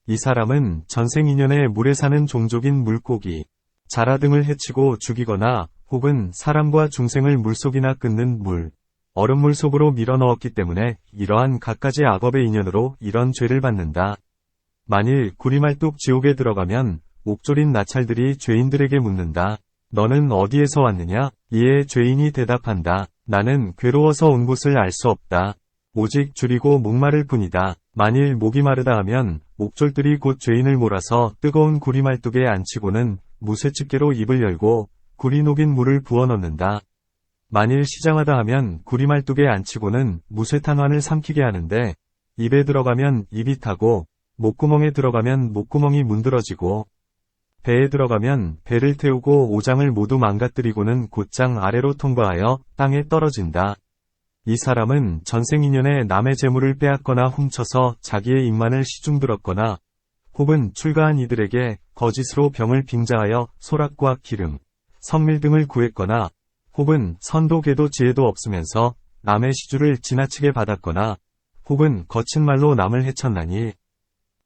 이 사람은 전생 인연에 물에 사는 종족인 물고기, 자라 등을 해치고 죽이거나 혹은 사람과 중생을 물속이나 끓는 물, 얼음물 속으로 밀어넣었기 때문에 이러한 갖가지 악업의 인연으로 이런 죄를 받는다. 만일 구리말뚝 지옥에 들어가면 옥졸인 나찰들이 죄인들에게 묻는다. 너는 어디에서 왔느냐? 이에 죄인이 대답한다. 나는 괴로워서 온 곳을 알 수 없다. 오직 줄이고 목마를 뿐이다. 만일 목이 마르다 하면 옥졸들이 곧 죄인을 몰아서 뜨거운 구리말뚝에 앉히고는 무쇠집게로 입을 열고 구리 녹인 물을 부어 넣는다. 만일 시장하다 하면 구리말뚝에 앉히고는 무쇠탄환을 삼키게 하는데 입에 들어가면 입이 타고 목구멍에 들어가면 목구멍이 문드러지고 배에 들어가면 배를 태우고 오장을 모두 망가뜨리고는 곧장 아래로 통과하여 땅에 떨어진다. 이 사람은 전생인연에 남의 재물을 빼앗거나 훔쳐서 자기의 입만을 시중들었거나 혹은 출가한 이들에게 거짓으로 병을 빙자하여 소락과 기름, 성밀 등을 구했거나 혹은 선도 계도 지혜도 없으면서 남의 시주를 지나치게 받았거나 혹은 거친 말로 남을 해쳤나니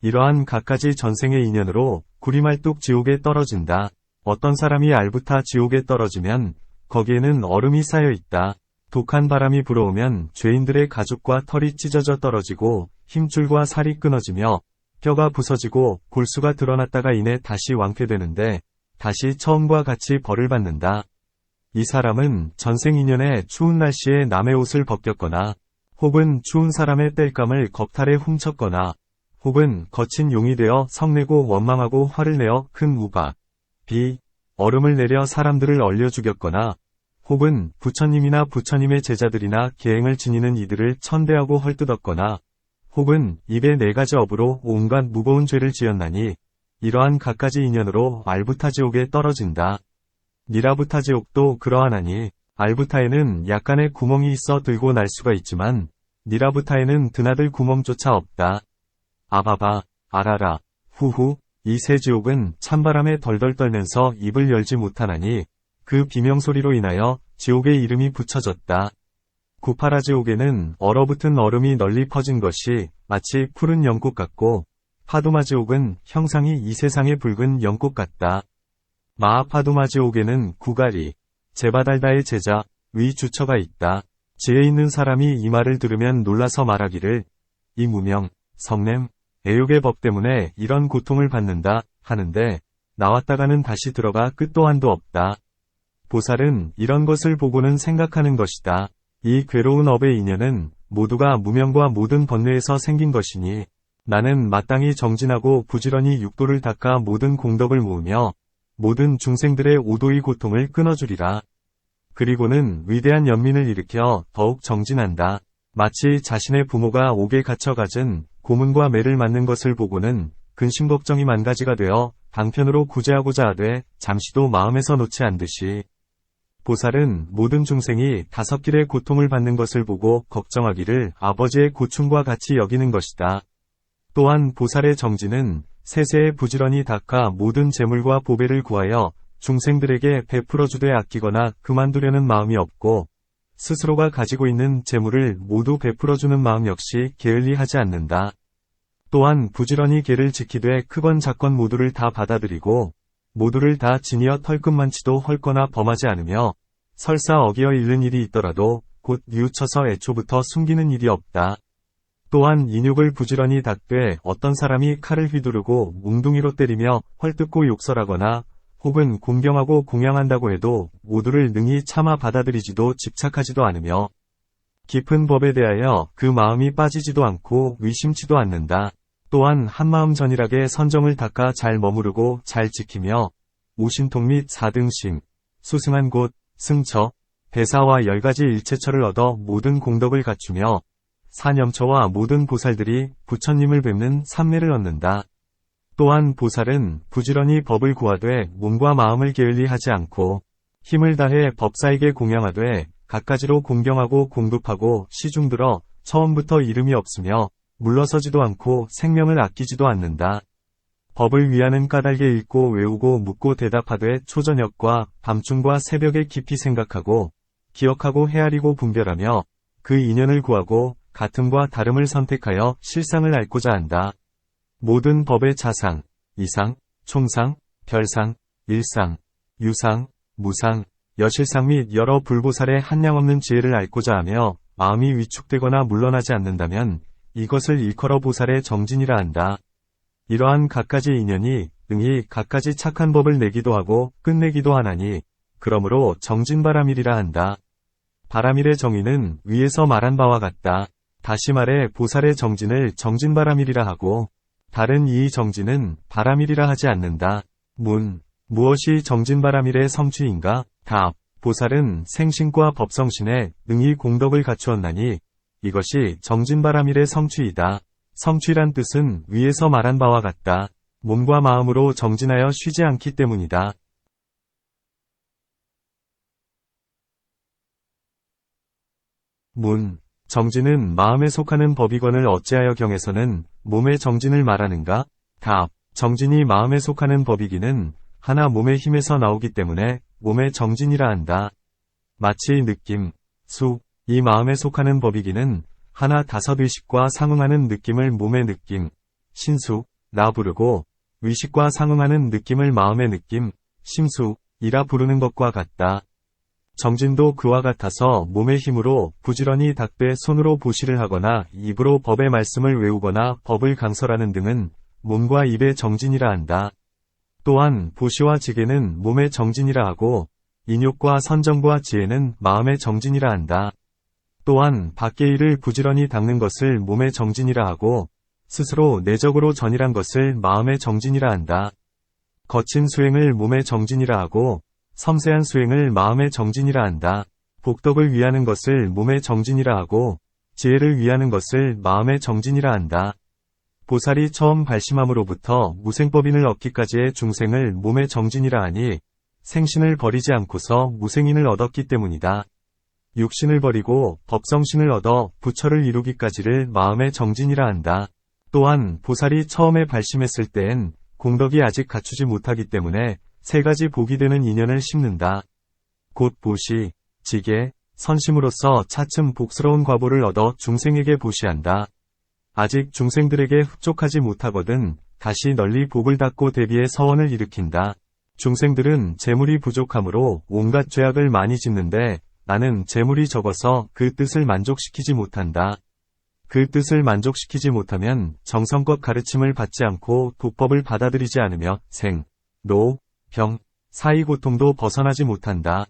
이러한 갖가지 전생의 인연으로 구리말뚝 지옥에 떨어진다. 어떤 사람이 알부타 지옥에 떨어지면 거기에는 얼음이 쌓여 있다. 독한 바람이 불어오면 죄인들의 가죽과 털이 찢어져 떨어지고 힘줄과 살이 끊어지며 뼈가 부서지고 골수가 드러났다가 이내 다시 완쾌되는데 다시 처음과 같이 벌을 받는다. 이 사람은 전생 인연에 추운 날씨에 남의 옷을 벗겼거나 혹은 추운 사람의 땔감을 겁탈에 훔쳤거나 혹은 거친 용이 되어 성내고 원망하고 화를 내어 큰 우박, 비, 얼음을 내려 사람들을 얼려 죽였거나 혹은 부처님이나 부처님의 제자들이나 계행을 지니는 이들을 천대하고 헐뜯었거나 혹은 입에 4가지 업으로 온갖 무거운 죄를 지었나니 이러한 갖가지 인연으로 알부타지옥에 떨어진다. 니라부타지옥도 그러하나니 알부타에는 약간의 구멍이 있어 들고 날 수가 있지만 니라부타에는 드나들 구멍조차 없다. 아바바, 아라라, 후후, 이 세 지옥은 찬바람에 덜덜 떨면서 입을 열지 못하나니 그 비명소리로 인하여 지옥의 이름이 붙여졌다. 구파라지옥에는 얼어붙은 얼음이 널리 퍼진 것이 마치 푸른 연꽃 같고 파두마지옥은 형상이 이 세상의 붉은 연꽃 같다. 마하파두마지옥에는 구가리, 제바달다의 제자, 위 주처가 있다. 지혜 있는 사람이 이 말을 들으면 놀라서 말하기를 이 무명, 성냄, 애욕의 법 때문에 이런 고통을 받는다 하는데 나왔다가는 다시 들어가 끝도 한도 없다. 보살은 이런 것을 보고는 생각하는 것이다. 이 괴로운 업의 인연은 모두가 무명과 모든 번뇌에서 생긴 것이니 나는 마땅히 정진하고 부지런히 육도를 닦아 모든 공덕을 모으며 모든 중생들의 오도의 고통을 끊어주리라. 그리고는 위대한 연민을 일으켜 더욱 정진한다. 마치 자신의 부모가 옥에 갇혀 갖은 고문과 매를 맞는 것을 보고는 근심 걱정이 만가지가 되어 방편으로 구제하고자 하되 잠시도 마음에서 놓지 않듯이 보살은 모든 중생이 5길의 고통을 받는 것을 보고 걱정하기를 아버지의 고충과 같이 여기는 것이다. 또한 보살의 정진은 세세에 부지런히 닦아 모든 재물과 보배를 구하여 중생들에게 베풀어주되 아끼거나 그만두려는 마음이 없고 스스로가 가지고 있는 재물을 모두 베풀어주는 마음 역시 게을리 하지 않는다. 또한 부지런히 계를 지키되 크건 작건 모두를 다 받아들이고 모두를 다 지니어 털끝만치도 헐거나 범하지 않으며 설사 어기어 잃는 일이 있더라도 곧 뉘우쳐서 애초부터 숨기는 일이 없다. 또한 인육을 부지런히 닦되 어떤 사람이 칼을 휘두르고 웅둥이로 때리며 헐뜯고 욕설하거나 혹은 공경하고 공양한다고 해도 모두를 능히 참아 받아들이지도 집착하지도 않으며 깊은 법에 대하여 그 마음이 빠지지도 않고 의심치도 않는다. 또한 한마음 전일하게 선정을 닦아 잘 머무르고 잘 지키며 오신통 및 사등심, 수승한 곳, 승처, 배사와 10가지 일체처를 얻어 모든 공덕을 갖추며 사념처와 모든 보살들이 부처님을 뵙는 삼매를 얻는다. 또한 보살은 부지런히 법을 구하되 몸과 마음을 게을리 하지 않고 힘을 다해 법사에게 공양하되 갖가지로 공경하고 공급하고 시중들어 처음부터 이름이 없으며 물러서지도 않고 생명을 아끼지도 않는다. 법을 위하는 까닭에 읽고 외우고 묻고 대답하되 초저녁과 밤중과 새벽에 깊이 생각하고 기억하고 헤아리고 분별하며 그 인연을 구하고 같음과 다름을 선택하여 실상을 알고자 한다. 모든 법의 차상, 이상, 총상, 별상, 일상, 유상, 무상, 여실상 및 여러 불보살의 한량없는 지혜를 알고자 하며 마음이 위축되거나 물러나지 않는다면 이것을 일컬어 보살의 정진이라 한다. 이러한 갖가지 인연이 능히 갖가지 착한 법을 내기도 하고 끝내기도 하나니 그러므로 정진바람일이라 한다. 바람일의 정의는 위에서 말한 바와 같다. 다시 말해 보살의 정진을 정진바람일이라 하고 다른 이의 정진은 바람일이라 하지 않는다. 무엇이 정진바람일의 성취인가? 답. 보살은 생신과 법성신에 능히 공덕을 갖추었나니 이것이 정진바람일의 성취이다. 성취란 뜻은 위에서 말한 바와 같다. 몸과 마음으로 정진하여 쉬지 않기 때문이다. 정진은 마음에 속하는 법이건을 어찌하여 경에서는 몸의 정진을 말하는가? 답. 정진이 마음에 속하는 법이기는 하나 몸의 힘에서 나오기 때문에 몸의 정진이라 한다. 마치 느낌, 이 마음에 속하는 법이기는 하나 다섯 의식과 상응하는 느낌을 몸의 느낌, 라 부르고 의식과 상응하는 느낌을 마음의 느낌, 이라 부르는 것과 같다. 정진도 그와 같아서 몸의 힘으로 부지런히 닦되 손으로 보시를 하거나 입으로 법의 말씀을 외우거나 법을 강설하는 등은 몸과 입의 정진이라 한다. 또한 보시와 지게는 몸의 정진이라 하고 인욕과 선정과 지혜는 마음의 정진이라 한다. 또한 밖의 일을 부지런히 닦는 것을 몸의 정진이라 하고 스스로 내적으로 전일한 것을 마음의 정진이라 한다. 거친 수행을 몸의 정진이라 하고 섬세한 수행을 마음의 정진이라 한다. 복덕을 위하는 것을 몸의 정진이라 하고 지혜를 위하는 것을 마음의 정진이라 한다. 보살이 처음 발심함으로부터 무생법인을 얻기까지의 중생을 몸의 정진이라 하니 생신을 버리지 않고서 무생인을 얻었기 때문이다. 육신을 버리고 법성신을 얻어 부처를 이루기까지를 마음의 정진이라 한다. 또한 보살이 처음에 발심했을 때엔 공덕이 아직 갖추지 못하기 때문에 세 가지 복이 되는 인연을 심는다. 곧 보시, 지게, 선심으로써 차츰 복스러운 과보를 얻어 중생에게 보시한다. 아직 중생들에게 흡족하지 못하거든 다시 널리 복을 닦고 대비해 서원을 일으킨다. 중생들은 재물이 부족하므로 온갖 죄악을 많이 짓는데 나는 재물이 적어서 그 뜻을 만족시키지 못한다. 그 뜻을 만족시키지 못하면 정성껏 가르침을 받지 않고 도법을 받아들이지 않으며 생, 노, 병, 사이 고통도 벗어나지 못한다.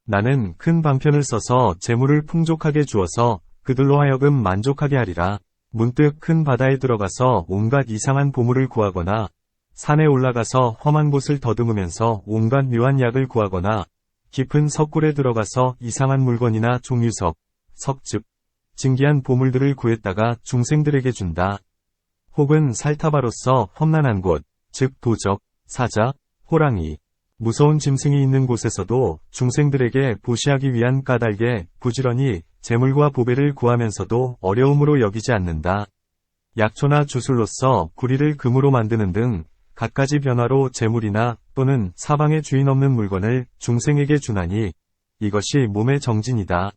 나는 큰 방편을 써서 재물을 풍족하게 주어서 그들로 하여금 만족하게 하리라. 문득 큰 바다에 들어가서 온갖 이상한 보물을 구하거나 산에 올라가서 험한 곳을 더듬으면서 온갖 묘한 약을 구하거나 깊은 석굴에 들어가서 이상한 물건이나 종류석, 석즙, 진귀한 보물들을 구했다가 중생들에게 준다. 혹은 살타바로서 험난한 곳, 즉 도적, 사자, 호랑이, 무서운 짐승이 있는 곳에서도 중생들에게 보시하기 위한 까닭에 부지런히 재물과 보배를 구하면서도 어려움으로 여기지 않는다. 약초나 주술로서 구리를 금으로 만드는 등 갖가지 변화로 재물이나 또는 사방에 주인 없는 물건을 중생에게 주나니 이것이 몸의 정진이다.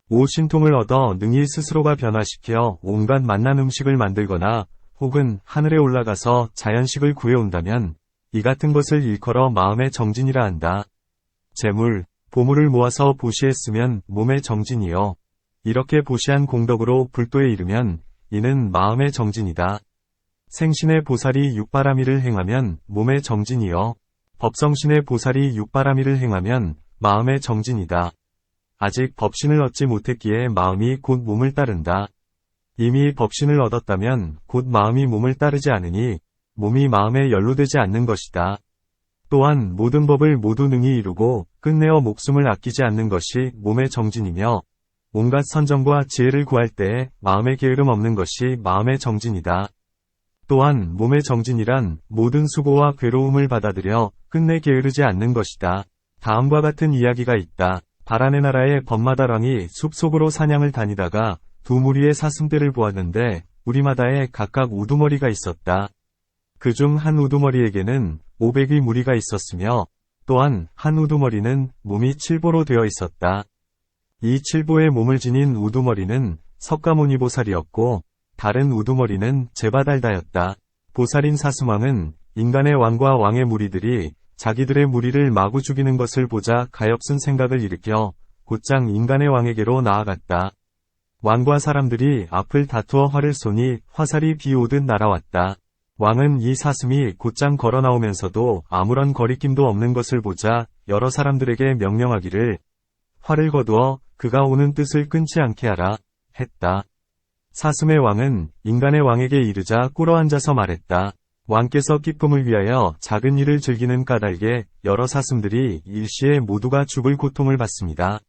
오신통을 얻어 능히 스스로가 변화시켜 온갖 맛난 음식을 만들거나 혹은 하늘에 올라가서 자연식을 구해온다면 이 같은 것을 일컬어 마음의 정진이라 한다. 재물, 보물을 모아서 보시했으면 몸의 정진이요. 이렇게 보시한 공덕으로 불도에 이르면 이는 마음의 정진이다. 생신의 보살이 육바라밀을 행하면 몸의 정진이요. 법성신의 보살이 육바라밀을 행하면 마음의 정진이다. 아직 법신을 얻지 못했기에 마음이 곧 몸을 따른다. 이미 법신을 얻었다면 곧 마음이 몸을 따르지 않으니 몸이 마음에 연루되지 않는 것이다. 또한 모든 법을 모두 능히 이루고 끝내어 목숨을 아끼지 않는 것이 몸의 정진이며 온갖 선정과 지혜를 구할 때에 마음에 게으름 없는 것이 마음의 정진이다. 또한 몸의 정진이란 모든 수고와 괴로움을 받아들여 끝내 게으르지 않는 것이다. 다음과 같은 이야기가 있다. 바라네 나라의 법마다랑이 숲속으로 사냥을 다니다가 두 무리의 사슴떼를 보았는데 무리마다에 각각 우두머리가 있었다. 그중 한 우두머리에게는 500의 무리가 있었으며 또한 한 우두머리는 몸이 칠보로 되어 있었다. 이 칠보의 몸을 지닌 우두머리는 석가모니보살이었고 다른 우두머리는 제바달다였다. 보살인 사슴왕은 인간의 왕과 왕의 무리들이 자기들의 무리를 마구 죽이는 것을 보자 가엾은 생각을 일으켜 곧장 인간의 왕에게로 나아갔다. 왕과 사람들이 앞을 다투어 활을 쏘니 화살이 비오듯 날아왔다. 왕은 이 사슴이 곧장 걸어 나오면서도 아무런 거리낌도 없는 것을 보자 여러 사람들에게 명령하기를 활을 거두어 그가 오는 뜻을 끊지 않게 하라 했다. 사슴의 왕은 인간의 왕에게 이르자 꿇어앉아서 말했다. 왕께서 기쁨을 위하여 작은 일을 즐기는 까닭에 여러 사슴들이 일시에 모두가 죽을 고통을 받습니다.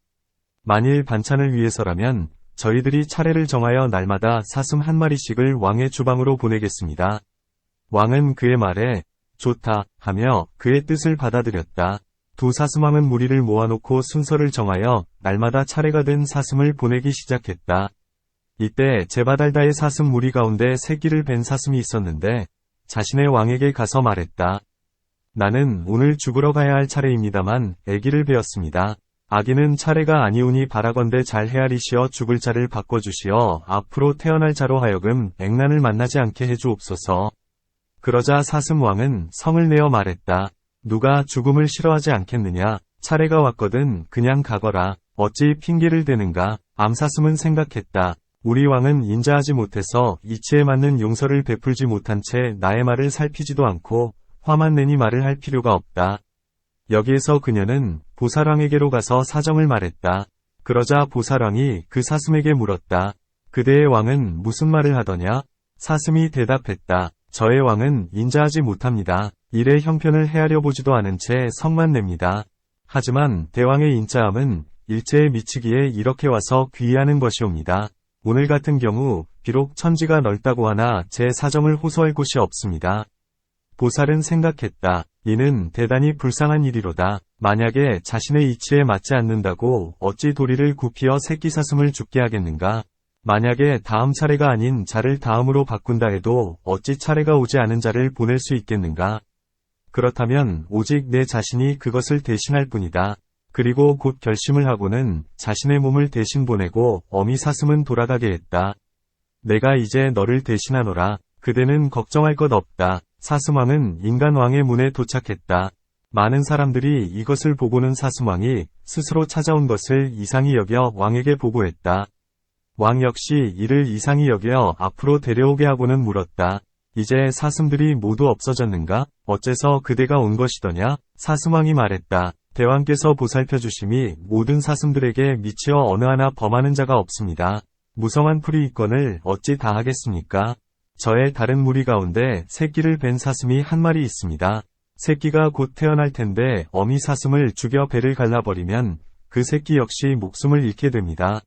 만일 반찬을 위해서라면 저희들이 차례를 정하여 날마다 사슴 한 마리씩을 왕의 주방으로 보내겠습니다. 왕은 그의 말에 좋다 하며 그의 뜻을 받아들였다. 두 사슴왕은 무리를 모아놓고 순서를 정하여 날마다 차례가 된 사슴을 보내기 시작했다. 이때 제바달다의 사슴 무리 가운데 새끼를 뵌 사슴이 있었는데 자신의 왕에게 가서 말했다. 나는 오늘 죽으러 가야 할 차례입니다만 아기를 베었습니다. 아기는 차례가 아니오니 바라건대 잘 헤아리시어 죽을 자를 바꿔주시어 앞으로 태어날 자로 하여금 액난을 만나지 않게 해주옵소서. 그러자 사슴 왕은 성을 내어 말했다. 누가 죽음을 싫어하지 않겠느냐. 차례가 왔거든 그냥 가거라. 어찌 핑계를 대는가. 암사슴은 생각했다. 우리 왕은 인자하지 못해서 이치에 맞는 용서를 베풀지 못한 채 나의 말을 살피지도 않고 화만 내니 말을 할 필요가 없다. 여기에서 그녀는 보살왕에게로 가서 사정을 말했다. 그러자 보살왕이 그 사슴에게 물었다. 그대의 왕은 무슨 말을 하더냐? 사슴이 대답했다. 저의 왕은 인자하지 못합니다. 일의 형편을 헤아려 보지도 않은 채 성만 냅니다. 하지만 대왕의 인자함은 일제에 미치기에 이렇게 와서 귀의하는 것이옵니다. 오늘 같은 경우 비록 천지가 넓다고 하나 제 사정을 호소할 곳이 없습니다. 보살은 생각했다. 이는 대단히 불쌍한 일이로다. 만약에 자신의 이치에 맞지 않는다고 어찌 도리를 굽히어 새끼 사슴을 죽게 하겠는가? 만약에 다음 차례가 아닌 자를 다음으로 바꾼다 해도 어찌 차례가 오지 않은 자를 보낼 수 있겠는가? 그렇다면 오직 내 자신이 그것을 대신할 뿐이다. 그리고 곧 결심을 하고는 자신의 몸을 대신 보내고 어미 사슴은 돌아가게 했다. 내가 이제 너를 대신하노라. 그대는 걱정할 것 없다. 사슴왕은 인간왕의 문에 도착했다. 많은 사람들이 이것을 보고는 사슴왕이 스스로 찾아온 것을 이상히 여겨 왕에게 보고했다. 왕 역시 이를 이상히 여겨 앞으로 데려오게 하고는 물었다. 이제 사슴들이 모두 없어졌는가? 어째서 그대가 온 것이더냐? 사슴왕이 말했다. 대왕께서 보살펴 주심이 모든 사슴들에게 미치어 어느 하나 범하는 자가 없습니다. 무성한 풀이 있건을 어찌 다 하겠습니까? 저의 다른 무리 가운데 새끼를 뵌 사슴이 한 마리 있습니다. 새끼가 곧 태어날 텐데 어미 사슴을 죽여 배를 갈라버리면 그 새끼 역시 목숨을 잃게 됩니다.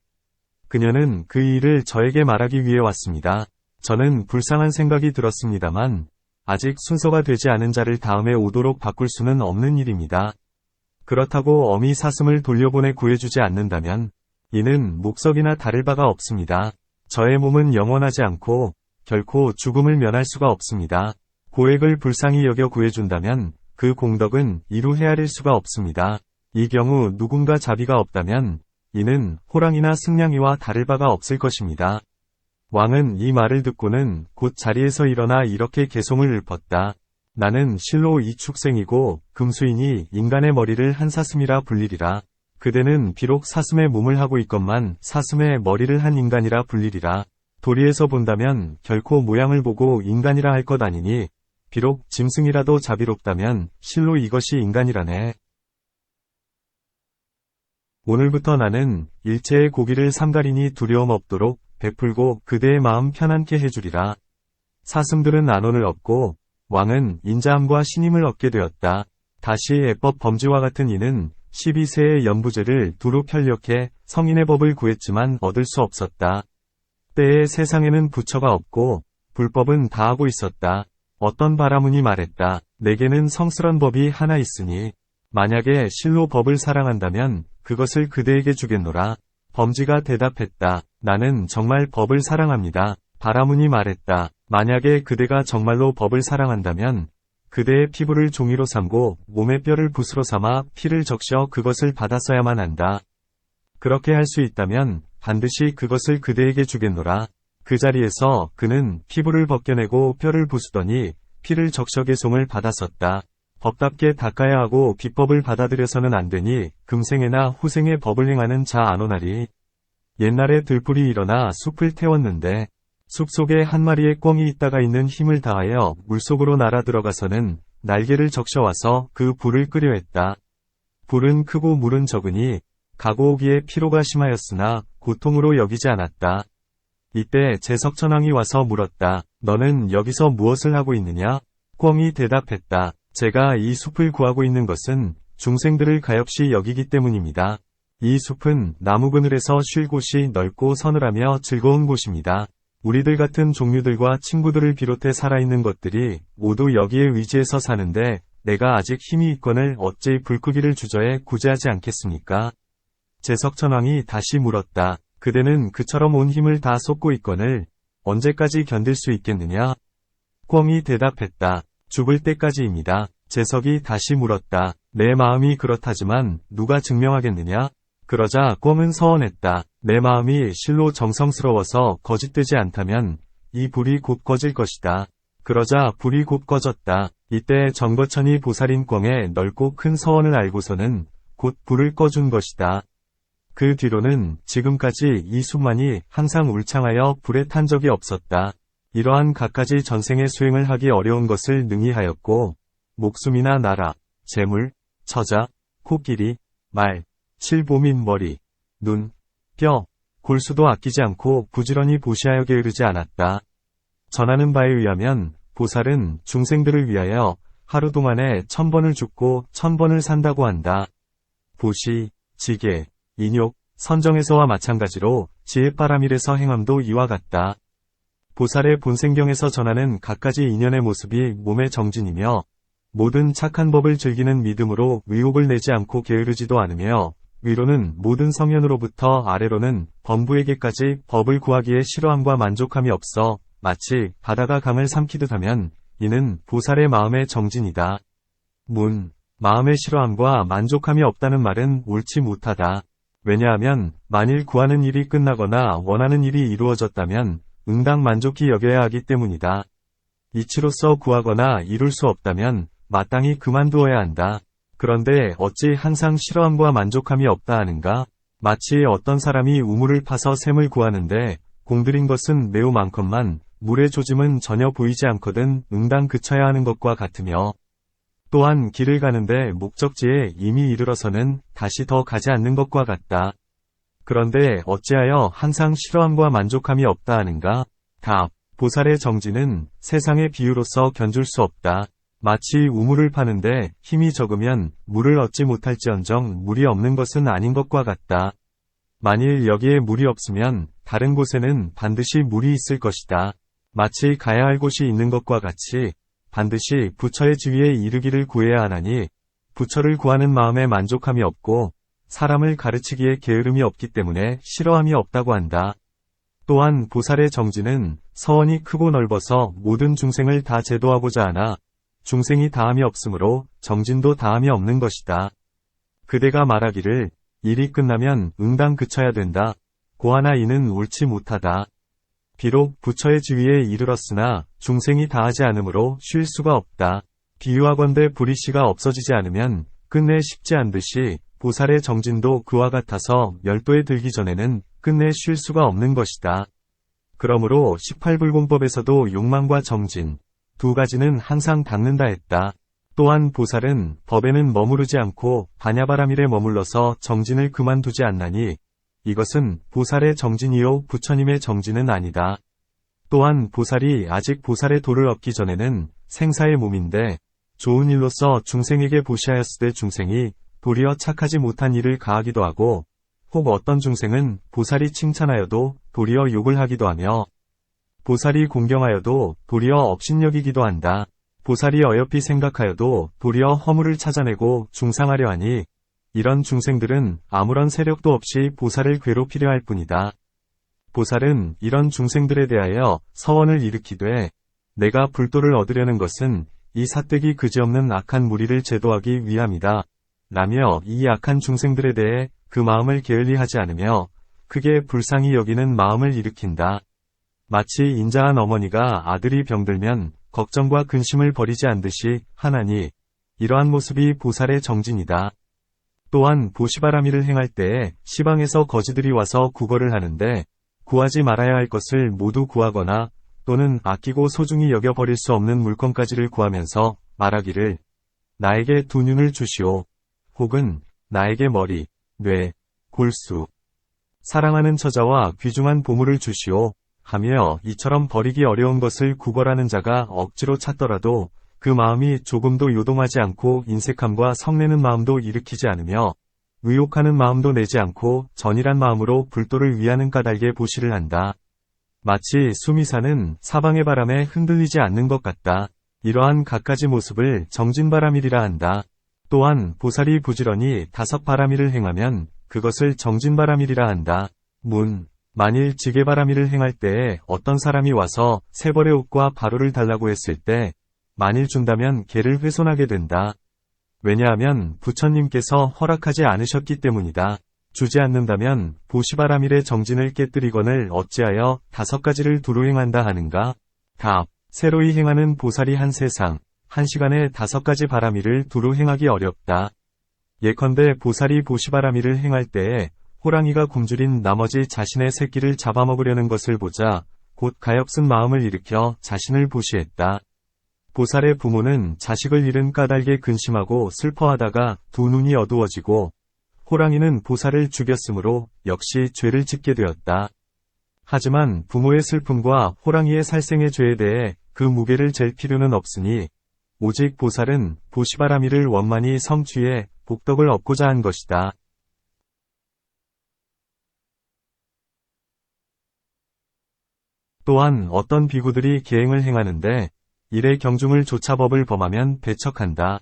그녀는 그 일을 저에게 말하기 위해 왔습니다. 저는 불쌍한 생각이 들었습니다만 아직 순서가 되지 않은 자를 다음에 오도록 바꿀 수는 없는 일입니다. 그렇다고 어미 사슴을 돌려보내 구해주지 않는다면 이는 목석이나 다를 바가 없습니다. 저의 몸은 영원하지 않고 결코 죽음을 면할 수가 없습니다. 고액을 불쌍히 여겨 구해준다면 그 공덕은 이루 헤아릴 수가 없습니다. 이 경우 누군가 자비가 없다면 이는 호랑이나 승냥이와 다를 바가 없을 것입니다. 왕은 이 말을 듣고는 곧 자리에서 일어나 이렇게 개송을 읊었다. 나는 실로 이축생이고 금수이니 인간의 머리를 한 사슴이라 불리리라. 그대는 비록 사슴의 몸을 하고 있건만 사슴의 머리를 한 인간이라 불리리라. 도리에서 본다면 결코 모양을 보고 인간이라 할 것 아니니 비록 짐승이라도 자비롭다면 실로 이것이 인간이라네. 오늘부터 나는 일체의 고기를 삼가리니 두려움 없도록 베풀고 그대의 마음 편안케 해주리라. 사슴들은 안온을 얻고 왕은 인자함과 신임을 얻게 되었다. 다시 애법 범죄와 같은 이는 12세의 연부제를 두루 편력해 성인의 법을 구했지만 얻을 수 없었다. 때에 세상에는 부처가 없고 불법은 다하고 있었다. 어떤 바라문이 말했다. 내게는 성스런 법이 하나 있으니 만약에 실로 법을 사랑한다면 그것을 그대에게 주겠노라. 범지가 대답했다. 나는 정말 법을 사랑합니다. 바라문이 말했다. 만약에 그대가 정말로 법을 사랑한다면 그대의 피부를 종이로 삼고 몸의 뼈를 붓으로 삼아 피를 적셔 그것을 받았어야만 한다. 그렇게 할 수 있다면 반드시 그것을 그대에게 주겠노라. 그 자리에서 그는 피부를 벗겨내고 뼈를 부수더니 피를 적셔 개송을 받았었다. 법답게 닦아야 하고 비법을 받아들여서는 안 되니 금생에나 후생에 법을 행하는 자 안오나리. 옛날에 들불이 일어나 숲을 태웠는데 숲 속에 한 마리의 꿩이 있다가 있는 힘을 다하여 물속으로 날아 들어가서는 날개를 적셔와서 그 불을 끄려 했다. 불은 크고 물은 적으니 가고 오기에 피로가 심하였으나 고통으로 여기지 않았다. 이때 제석천왕이 와서 물었다. 너는 여기서 무엇을 하고 있느냐? 꿩이 대답했다. 제가 이 숲을 구하고 있는 것은 중생들을 가엾이 여기기 때문입니다. 이 숲은 나무 그늘에서 쉴 곳이 넓고 서늘하며 즐거운 곳입니다. 우리들 같은 종류들과 친구들을 비롯해 살아있는 것들이 모두 여기에 의지해서 사는데 내가 아직 힘이 있거늘 어찌 불끄기를 주저해 구제하지 않겠습니까? 제석천왕이 다시 물었다. 그대는 그처럼 온 힘을 다 쏟고 있거늘 언제까지 견딜 수 있겠느냐? 꿩이 대답했다. 죽을 때까지입니다. 제석이 다시 물었다. 내 마음이 그렇다지만 누가 증명하겠느냐? 그러자 꿩은 서원했다. 내 마음이 실로 정성스러워서 거짓되지 않다면 이 불이 곧 꺼질 것이다. 그러자 불이 곧 꺼졌다. 이때 정거천이 보살인 꿩의 넓고 큰 서원을 알고서는 곧 불을 꺼준 것이다. 그 뒤로는 지금까지 이 숲만이 항상 울창하여 불에 탄 적이 없었다. 이러한 갖가지 전생의 수행을 하기 어려운 것을 능히 하였고 목숨이나 나라, 재물, 처자, 코끼리, 말, 실보 및 머리, 눈, 뼈, 골수도 아끼지 않고 부지런히 보시하여 게으르지 않았다. 전하는 바에 의하면 보살은 중생들을 위하여 하루 동안에 1000번을 죽고 1000번을 산다고 한다. 보시, 지계, 인욕, 선정에서와 마찬가지로 지혜바라밀에서 행함도 이와 같다. 보살의 본생경에서 전하는 갖가지 인연의 모습이 몸의 정진이며 모든 착한 법을 즐기는 믿음으로 의욕을 내지 않고 게으르지도 않으며 위로는 모든 성현으로부터 아래로는 범부에게까지 법을 구하기에 싫어함과 만족함이 없어 마치 바다가 강을 삼키듯 하면 이는 보살의 마음의 정진이다. 마음의 싫어함과 만족함이 없다는 말은 옳지 못하다. 왜냐하면 만일 구하는 일이 끝나거나 원하는 일이 이루어졌다면 응당 만족히 여겨야 하기 때문이다. 이치로서 구하거나 이룰 수 없다면 마땅히 그만두어야 한다. 그런데 어찌 항상 싫어함과 만족함이 없다 하는가? 마치 어떤 사람이 우물을 파서 샘을 구하는데 공들인 것은 매우 많건만 물의 조짐은 전혀 보이지 않거든 응당 그쳐야 하는 것과 같으며 또한 길을 가는데 목적지에 이미 이르러서는 다시 더 가지 않는 것과 같다. 그런데 어찌하여 항상 싫어함과 만족함이 없다 하는가? 답. 보살의 정진은 세상의 비유로서 견줄 수 없다. 마치 우물을 파는데 힘이 적으면 물을 얻지 못할지언정 물이 없는 것은 아닌 것과 같다. 만일 여기에 물이 없으면 다른 곳에는 반드시 물이 있을 것이다. 마치 가야 할 곳이 있는 것과 같이 반드시 부처의 지위에 이르기를 구해야 하나니 부처를 구하는 마음에 만족함이 없고 사람을 가르치기에 게으름이 없기 때문에 싫어함이 없다고 한다. 또한 보살의 정진은 서원이 크고 넓어서 모든 중생을 다 제도하고자 하나 중생이 다함이 없으므로 정진도 다함이 없는 것이다. 그대가 말하기를 일이 끝나면 응당 그쳐야 된다. 고하나 이는 옳지 못하다. 비록 부처의 지위에 이르렀으나 중생이 다하지 않으므로 쉴 수가 없다. 비유하건대 불이씨가 없어지지 않으면 끝내 식지 않듯이 보살의 정진도 그와 같아서 멸도에 들기 전에는 끝내 쉴 수가 없는 것이다. 그러므로 18불공법에서도 욕망과 정진, 두 가지는 항상 닦는다 했다. 또한 보살은 법에는 머무르지 않고 반야바라밀에 머물러서 정진을 그만두지 않나니 이것은 보살의 정진이요 부처님의 정진은 아니다. 또한 보살이 아직 보살의 도를 얻기 전에는 생사의 몸인데 좋은 일로서 중생에게 보시하였을 때 중생이 도리어 착하지 못한 일을 가하기도 하고 혹 어떤 중생은 보살이 칭찬하여도 도리어 욕을 하기도 하며 보살이 공경하여도 도리어 업신여기기도 한다. 보살이 어여삐 생각하여도 도리어 허물을 찾아내고 중상하려 하니 이런 중생들은 아무런 세력도 없이 보살을 괴롭히려 할 뿐이다. 보살은 이런 중생들에 대하여 서원을 일으키되 내가 불도를 얻으려는 것은 이 사뜩이 그지없는 악한 무리를 제도하기 위함이다. 라며 이 악한 중생들에 대해 그 마음을 게을리하지 않으며 크게 불쌍히 여기는 마음을 일으킨다. 마치 인자한 어머니가 아들이 병들면 걱정과 근심을 버리지 않듯이 하나니 이러한 모습이 보살의 정진이다. 또한 보시바라밀을 행할 때에 시방에서 거지들이 와서 구걸을 하는데 구하지 말아야 할 것을 모두 구하거나 또는 아끼고 소중히 여겨버릴 수 없는 물건까지를 구하면서 말하기를 나에게 두 눈을 주시오. 혹은 나에게 머리, 뇌, 골수, 사랑하는 처자와 귀중한 보물을 주시오. 하며 이처럼 버리기 어려운 것을 구걸하는 자가 억지로 찾더라도 그 마음이 조금도 요동하지 않고 인색함과 성내는 마음도 일으키지 않으며 의욕하는 마음도 내지 않고 전일한 마음으로 불도를 위하는 까닭에 보시를 한다. 마치 수미사는 사방의 바람에 흔들리지 않는 것 같다. 이러한 갖가지 모습을 정진바람일이라 한다. 또한 보살이 부지런히 5바람일을 행하면 그것을 정진바람일이라 한다. 만일 지게바람일을 행할 때에 어떤 사람이 와서 세 벌의 옷과 바로를 달라고 했을 때 만일 준다면 개를 훼손하게 된다. 왜냐하면 부처님께서 허락하지 않으셨기 때문이다. 주지 않는다면 보시바람일의 정진을 깨뜨리거늘 어찌하여 5가지를 두루 행한다 하는가? 답. 새로이 행하는 보살이 한 세상, 한 시간에 5가지 바람일을 두루 행하기 어렵다. 예컨대 보살이 보시바람일을 행할 때에 호랑이가 굶주린 나머지 자신의 새끼를 잡아먹으려는 것을 보자 곧 가엾은 마음을 일으켜 자신을 보시했다. 보살의 부모는 자식을 잃은 까닭에 근심하고 슬퍼하다가 두 눈이 어두워지고 호랑이는 보살을 죽였으므로 역시 죄를 짓게 되었다. 하지만 부모의 슬픔과 호랑이의 살생의 죄에 대해 그 무게를 잴 필요는 없으니 오직 보살은 보시바라미를 원만히 성취해 복덕을 얻고자 한 것이다. 또한 어떤 비구들이 계행을 행하는데 일의 경중을 조차 법을 범하면 배척한다.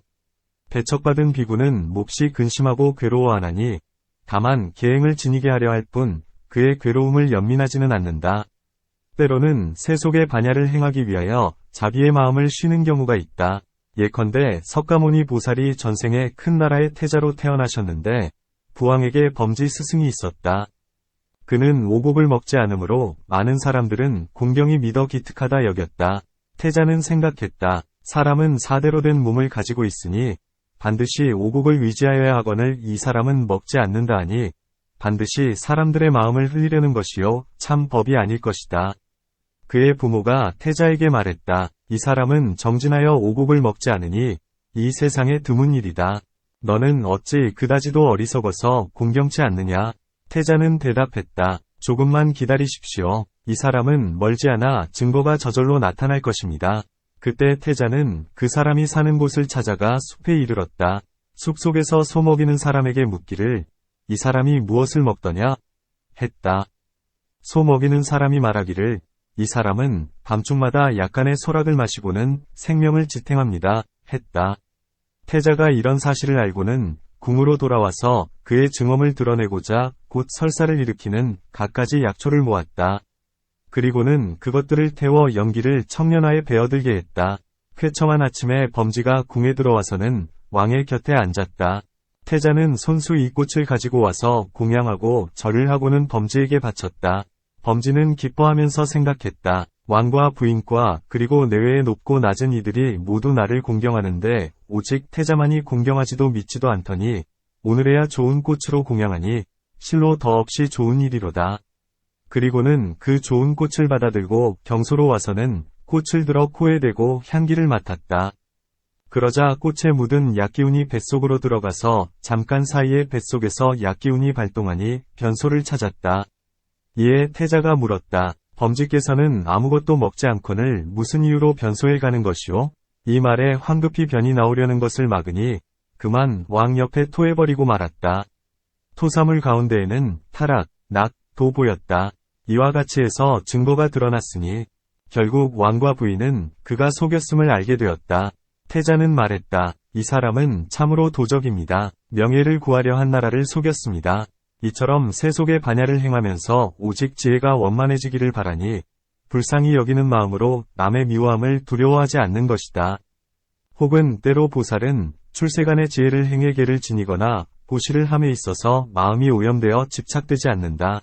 배척받은 비구는 몹시 근심하고 괴로워하나니 다만 계행을 지니게 하려 할 뿐 그의 괴로움을 연민하지는 않는다. 때로는 세속의 반야를 행하기 위하여 자비의 마음을 쉬는 경우가 있다. 예컨대 석가모니 보살이 전생에 큰 나라의 태자로 태어나셨는데 부왕에게 범지 스승이 있었다. 그는 오곡을 먹지 않으므로 많은 사람들은 공경이 믿어 기특하다 여겼다. 태자는 생각했다. 사람은 사대로 된 몸을 가지고 있으니 반드시 오곡을 위지하여야 하거늘 이 사람은 먹지 않는다 하니 반드시 사람들의 마음을 흘리려는 것이요 참 법이 아닐 것이다. 그의 부모가 태자에게 말했다. 이 사람은 정진하여 오곡을 먹지 않으니 이 세상에 드문 일이다. 너는 어찌 그다지도 어리석어서 공경치 않느냐? 태자는 대답했다. 조금만 기다리십시오. 이 사람은 멀지 않아 증거가 저절로 나타날 것입니다. 그때 태자는 그 사람이 사는 곳을 찾아가 숲에 이르렀다. 숲속에서 소 먹이는 사람에게 묻기를 이 사람이 무엇을 먹더냐? 했다. 소 먹이는 사람이 말하기를 이 사람은 밤중마다 약간의 소락을 마시고는 생명을 지탱합니다. 했다. 태자가 이런 사실을 알고는 궁으로 돌아와서 그의 증언을 드러내고자 곧 설사를 일으키는 갖가지 약초를 모았다. 그리고는 그것들을 태워 연기를 청년화에 베어들게 했다. 쾌청한 아침에 범지가 궁에 들어와서는 왕의 곁에 앉았다. 태자는 손수 이 꽃을 가지고 와서 공양하고 절을 하고는 범지에게 바쳤다. 범지는 기뻐하면서 생각했다. 왕과 부인과 그리고 내외의 높고 낮은 이들이 모두 나를 공경하는데 오직 태자만이 공경하지도 믿지도 않더니 오늘에야 좋은 꽃으로 공양하니 실로 더없이 좋은 일이로다. 그리고는 그 좋은 꽃을 받아들고 경소로 와서는 꽃을 들어 코에 대고 향기를 맡았다. 그러자 꽃에 묻은 약기운이 뱃속으로 들어가서 잠깐 사이에 뱃속에서 약기운이 발동하니 변소를 찾았다. 이에 태자가 물었다. 범지께서는 아무것도 먹지 않거늘 무슨 이유로 변소에 가는 것이오? 이 말에 황급히 변이 나오려는 것을 막으니 그만 왕 옆에 토해버리고 말았다. 토사물 가운데에는 타락, 낙, 도 보였다. 이와 같이 해서 증거가 드러났으니 결국 왕과 부인은 그가 속였음을 알게 되었다. 태자는 말했다. 이 사람은 참으로 도적입니다. 명예를 구하려 한 나라를 속였습니다. 이처럼 세속의 반야를 행하면서 오직 지혜가 원만해지기를 바라니 불쌍히 여기는 마음으로 남의 미워함을 두려워하지 않는 것이다. 혹은 때로 보살은 출세간의 지혜를 행해 계를 지니거나 보시를 함에 있어서 마음이 오염되어 집착되지 않는다.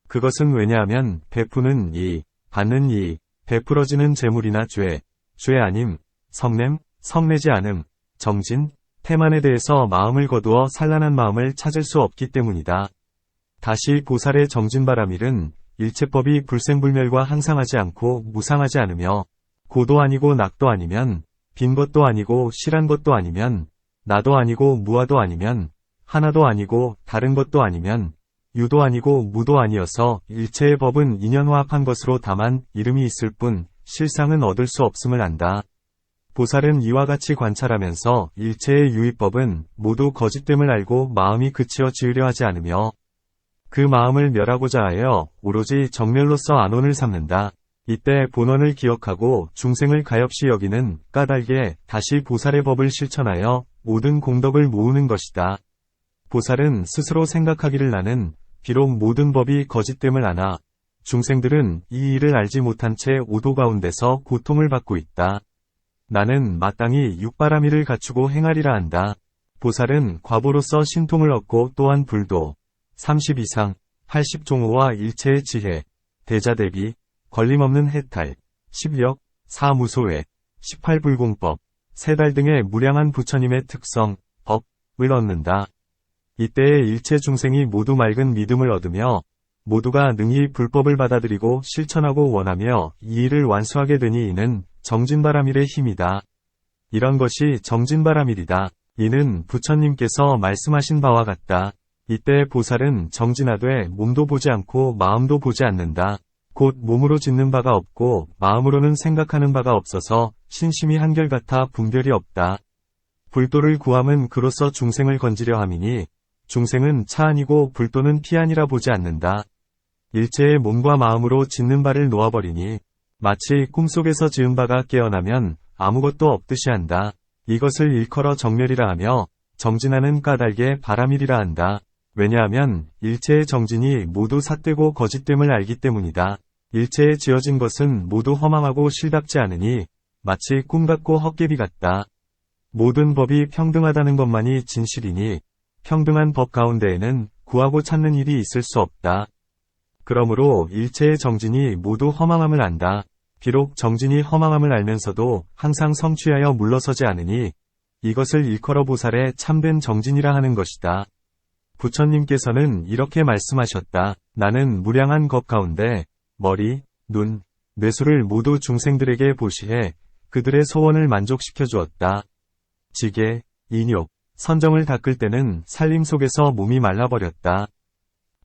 그것은 왜냐하면 베푸는 이, 받는 이, 베풀어지는 재물이나 죄 아님, 성냄, 성내지 않음, 정진, 태만에 대해서 마음을 거두어 산란한 마음을 찾을 수 없기 때문이다. 다시 보살의 정진바라밀은 일체법이 불생불멸과 항상하지 않고 무상하지 않으며 고도 아니고 낙도 아니면 빈 것도 아니고 실한 것도 아니면 나도 아니고 무아도 아니면 하나도 아니고 다른 것도 아니면 유도 아니고 무도 아니어서 일체의 법은 인연화합한 것으로 다만 이름이 있을 뿐 실상은 얻을 수 없음을 안다. 보살은 이와 같이 관찰하면서 일체의 유의법은 모두 거짓됨을 알고 마음이 그치어 지으려 하지 않으며 그 마음을 멸하고자 하여 오로지 정멸로서 안온을 삼는다. 이때 본원을 기억하고 중생을 가엾이 여기는 까닭에 다시 보살의 법을 실천하여 모든 공덕을 모으는 것이다. 보살은 스스로 생각하기를 나는 비록 모든 법이 거짓됨을 아나 중생들은 이 일을 알지 못한 채 오도 가운데서 고통을 받고 있다. 나는 마땅히 육바라미를 갖추고 행하리라 한다. 보살은 과보로서 신통을 얻고 또한 불도, 30 이상, 80종호와 일체의 지혜, 대자대비, 걸림없는 해탈, 10력, 4무소회, 18불공법, 세달 등의 무량한 부처님의 특성, 법을 얻는다. 이때의 일체 중생이 모두 맑은 믿음을 얻으며 모두가 능히 불법을 받아들이고 실천하고 원하며 이 일을 완수하게 되니 이는 정진바라밀의 힘이다. 이런 것이 정진바라밀이다. 이는 부처님께서 말씀하신 바와 같다. 이때 보살은 정진하되 몸도 보지 않고 마음도 보지 않는다. 곧 몸으로 짓는 바가 없고 마음으로는 생각하는 바가 없어서 신심이 한결같아 분별이 없다. 불도를 구함은 그로써 중생을 건지려 함이니 중생은 차 아니고 불도는 피 아니라 보지 않는다. 일체의 몸과 마음으로 짓는 바를 놓아버리니 마치 꿈속에서 지은 바가 깨어나면 아무것도 없듯이 한다. 이것을 일컬어 정멸이라 하며 정진하는 까닭에 바라밀이라 한다. 왜냐하면 일체의 정진이 모두 삿되고 거짓됨을 알기 때문이다. 일체에 지어진 것은 모두 허망하고 실답지 않으니 마치 꿈같고 헛개비 같다. 모든 법이 평등하다는 것만이 진실이니 평등한 법 가운데에는 구하고 찾는 일이 있을 수 없다. 그러므로 일체의 정진이 모두 허망함을 안다. 비록 정진이 허망함을 알면서도 항상 성취하여 물러서지 않으니 이것을 일컬어 보살의 참된 정진이라 하는 것이다. 부처님께서는 이렇게 말씀하셨다. 나는 무량한 것 가운데 머리, 눈, 뇌수를 모두 중생들에게 보시해 그들의 소원을 만족시켜 주었다. 지게, 인욕, 선정을 닦을 때는 살림 속에서 몸이 말라버렸다.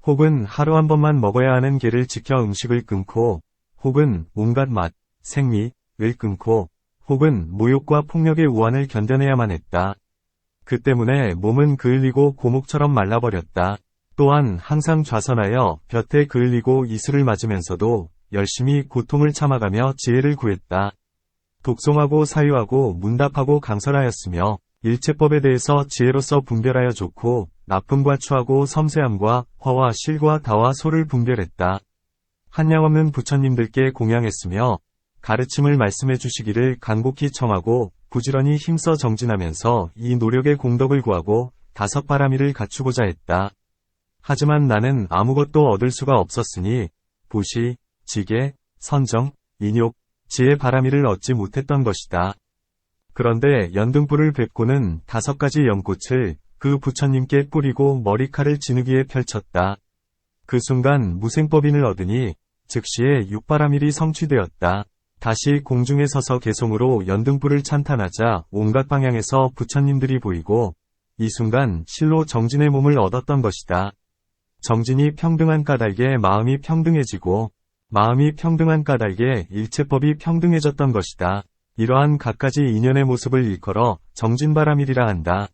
혹은 하루 한 번만 먹어야 하는 개를 지켜 음식을 끊고 혹은 온갖 맛, 생미를 끊고 혹은 모욕과 폭력의 우환을 견뎌내야만 했다. 그 때문에 몸은 그을리고 고목처럼 말라버렸다. 또한 항상 좌선하여 볕에 그을리고 이슬을 맞으면서도 열심히 고통을 참아가며 지혜를 구했다. 독송하고 사유하고 문답하고 강설하였으며 일체법에 대해서 지혜로서 분별하여 좋고 나쁨과 추하고 섬세함과 화와 실과 다와 소를 분별했다. 한량없는 부처님들께 공양했으며 가르침을 말씀해 주시기를 간곡히 청하고 부지런히 힘써 정진하면서 이 노력의 공덕을 구하고 5바라밀을 갖추고자 했다. 하지만 나는 아무것도 얻을 수가 없었으니 보시, 지게, 선정, 인욕, 지혜 바라밀을 얻지 못했던 것이다. 그런데 연등불을 뵙고는 5가지 연꽃을 그 부처님께 뿌리고 머리칼을 진흙 위에 펼쳤다. 그 순간 무생법인을 얻으니 즉시에 6바라밀이 성취되었다. 다시 공중에 서서 개송으로 연등불을 찬탄하자 온갖 방향에서 부처님들이 보이고 이 순간 실로 정진의 몸을 얻었던 것이다. 정진이 평등한 까닭에 마음이 평등해지고 마음이 평등한 까닭에 일체법이 평등해졌던 것이다. 이러한 갖가지 인연의 모습을 일컬어 정진바라밀이라 한다.